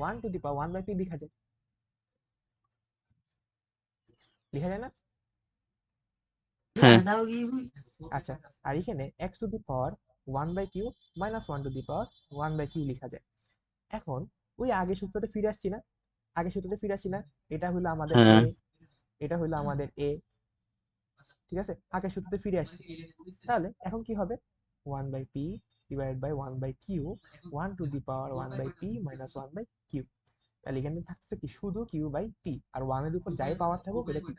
1 টু দি পাওয়ার 1/p লেখা যায়। লেখা যায় না? হ্যাঁ আচ্ছা, আর এখানে x to the power 1/q minus 1 to the power 1/q লেখা যায়। এখন ওই আগের সূত্রতে ফিরে আসছি না? আগের সূত্রতে ফিরে আসছি না? এটা হলো আমাদের হ্যাঁ a, এটা হলো আমাদের a, ঠিক আছে? আগের সূত্রতে ফিরে আসছি। তাহলে এখন কি হবে? 1/p divided by 1/q 1 to the power 1/p minus 1/q। তাহলে এখানে থাকছে কি শুধু q বাই p, আর 1 এর উপর যাই পাওয়ার থাকুক এটা কি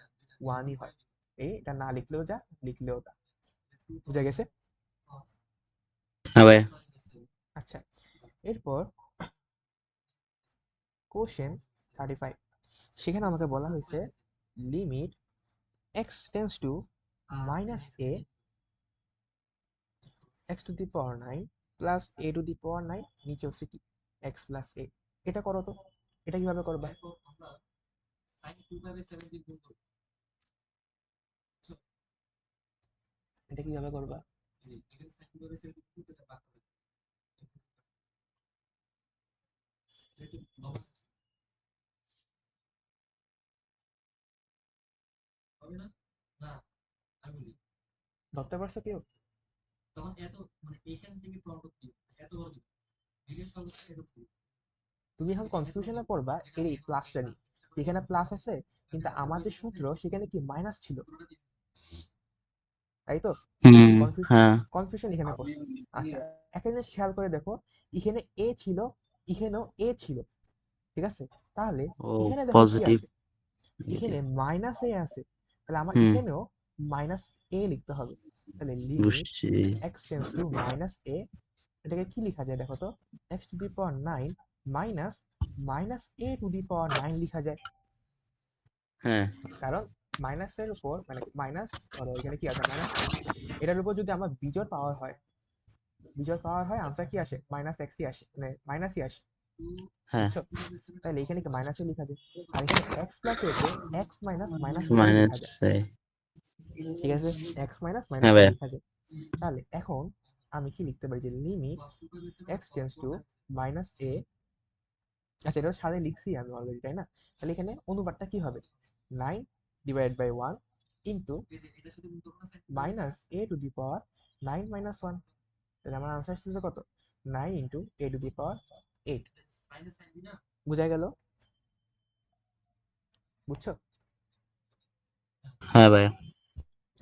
1ই হয়। এটা না লিখলেও যা, লিখলেও তা। বুঝা গেছে? হ্যাঁ ভাই আচ্ছা, এরপর কোশ্চেন 35, সেখানে আমাকে বলা হয়েছে limit x tends to minus a x to the power 9 plus a to the power 9, নিচে হচ্ছে কি x প্লাস a। এটা করো তো, এটা কিভাবে করবা? এটা কিভাবে করবা? ধরতে পারছো কেউ? তুমি এখন কনফিউশনে পড়বা এর এই প্লাসটা নিয়ে। এখানে প্লাস আছে কিন্তু আমার যে সূত্র সেখানে কি মাইনাস ছিল, তাই তো? হুম কনফিউশন হ্যাঁ কনফিউশন এখানে পড়ছে। আচ্ছা, একটা জিনিস খেয়াল করে দেখো, এখানে এ ছিল, এখানেও এ ছিল, ঠিক আছে? তাহলে ও এখানে দেখো কি পজিটিভ আছে, এখানে মাইনাস এ আছে, তাহলে আমার হুম এখানেও মাইনাস এ লিখতে হবে। তাহলে লিমিট বুঝছি x tends to minus a, এটাকে কি লেখা যায় দেখো তো? x to the power 9 minus minus a to the power 9 লেখা যায়। হ্যাঁ কারণ মাইনাসের উপর মানে মাইনাস, ধরো এখানে কি আছে মাইনাস, এটার উপর যদি আমার বিজোড় পাওয়ার হয়, বিজোড় পাওয়ার হয় আনসার কি আসে? মাইনাস এক্সই আসে, মানে মাইনাসই আসে। হ্যাঁ বুঝছো? তাহলে এখানে কি মাইনাসে লেখা যায়, আর এখানে এক্স প্লাস এ তে এক্স মাইনাস মাইনাস এ লেখা মাইনাস যায়, ঠিক আছে? এক্স মাইনাস হ্যাঁ মাইনাস এ ভাই লেখা যায়। তাহলে এখন আমি কি লিখতে পারি যে limit x tends to minus a, আচ্ছা এটা সাথে লিখছি আমি অলরেডি, তাই না? তাহলে এখানে অনুপাতটা কি হবে? 9 divide by 1 into minus a to the power 9 minus 1। তাহলে আমার আনসার আসছে কত? 9 ইন্টু এ টু দি পাওয়ার 8। বুঝা গেল? বুঝছো? হ্যাঁ ভাই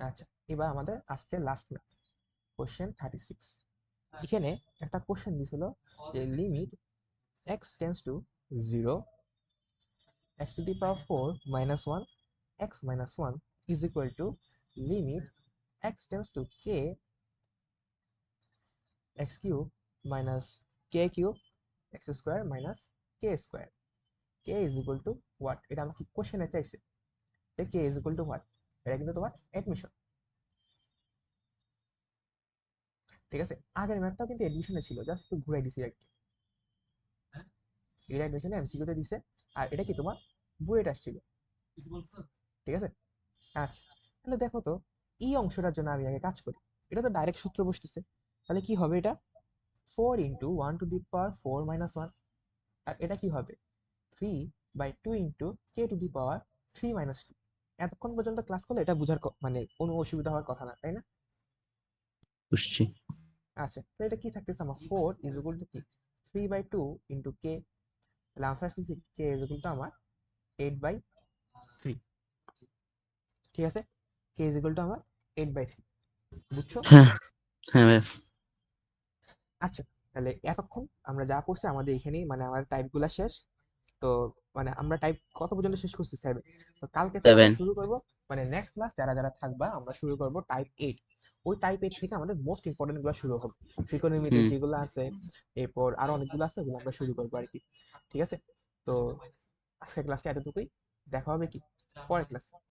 আচ্ছা, এবার আমাদের আজকে লাস্ট ম্যাথ, কোশ্চেন 36। এখানে একটা কোশ্চেন দিছিল যে limit x tends two 0 x to the power 4 minus 1 x minus 1 is equal to limit x tends to k x cube minus k cube x square minus k square, k is equal to what? এটা আমাকে কোশ্চেনে চাইছে যে k is equal to what? এটা কিন্তু তোমার admission, ঠিক আছে? আগের ম্যাথটাও কিন্তু অ্যাডমিশনে ছিল, জাস্ট একটু ঘুরাই দিছি আর কি। এটা অ্যাডমিশনে এমসিকিউতে দিছে, আর এটা কি তোমার বুয়েট আসছিল, ঠিক আছে? আচ্ছা, তাহলে দেখো তো এই অংশটার জন্য আমি আগে কাজ করি। এটা তো ডাইরেক্ট সূত্র বসতেছে, তাহলে কি হবে এটা? 4 into 1 to the power 4 minus 1, আর এটা কি হবে? 3/2 into k two the power 3 minus 2। এতক্ষণ পর্যন্ত ক্লাস করলে এটা বুঝার মানে কোনো অসুবিধা হওয়ার কথা না, তাই না? বুঝছি আচ্ছা, তো এটা কি থাকতেছে আমার? 4 ইজ ইকুয়াল টু কি 3/2 ইন্টু কে, তাহলে আনসার আসছে কে ইজ ইকুয়াল টু আমার 8/3, ঠিক আছে? কে ইজ ইকুয়াল টু আমার 8/3, বুঝছো? হ্যাঁ হ্যাঁ ভাই আচ্ছা, তাহলে এতক্ষণ আমরা যা করছি আমাদের এখানেই মানে আমার টাইপগুলো শেষ। তো মানে আমরা টাইপ কত পর্যন্ত শেষ করছি? 7। তো কালকে থেকে আমরা 7 শুরু করব, মানে নেক্সট ক্লাস যারা যারা থাকবা আমরা শুরু করব টাইপ 8। ওই টাইপ 8 থেকে আমাদের মোস্ট ইম্পর্টেন্ট গুলো শুরু হবে, ট্রিকোনমিতে হুম যেগুলো আছে, এরপর আরো অনেকগুলো আছে, ওগুলো আমরা শুরু করবো আর কি, ঠিক আছে? তো আজকের ক্লাসটা এতটুকুই, দেখা হবে কি পরের ক্লাসে।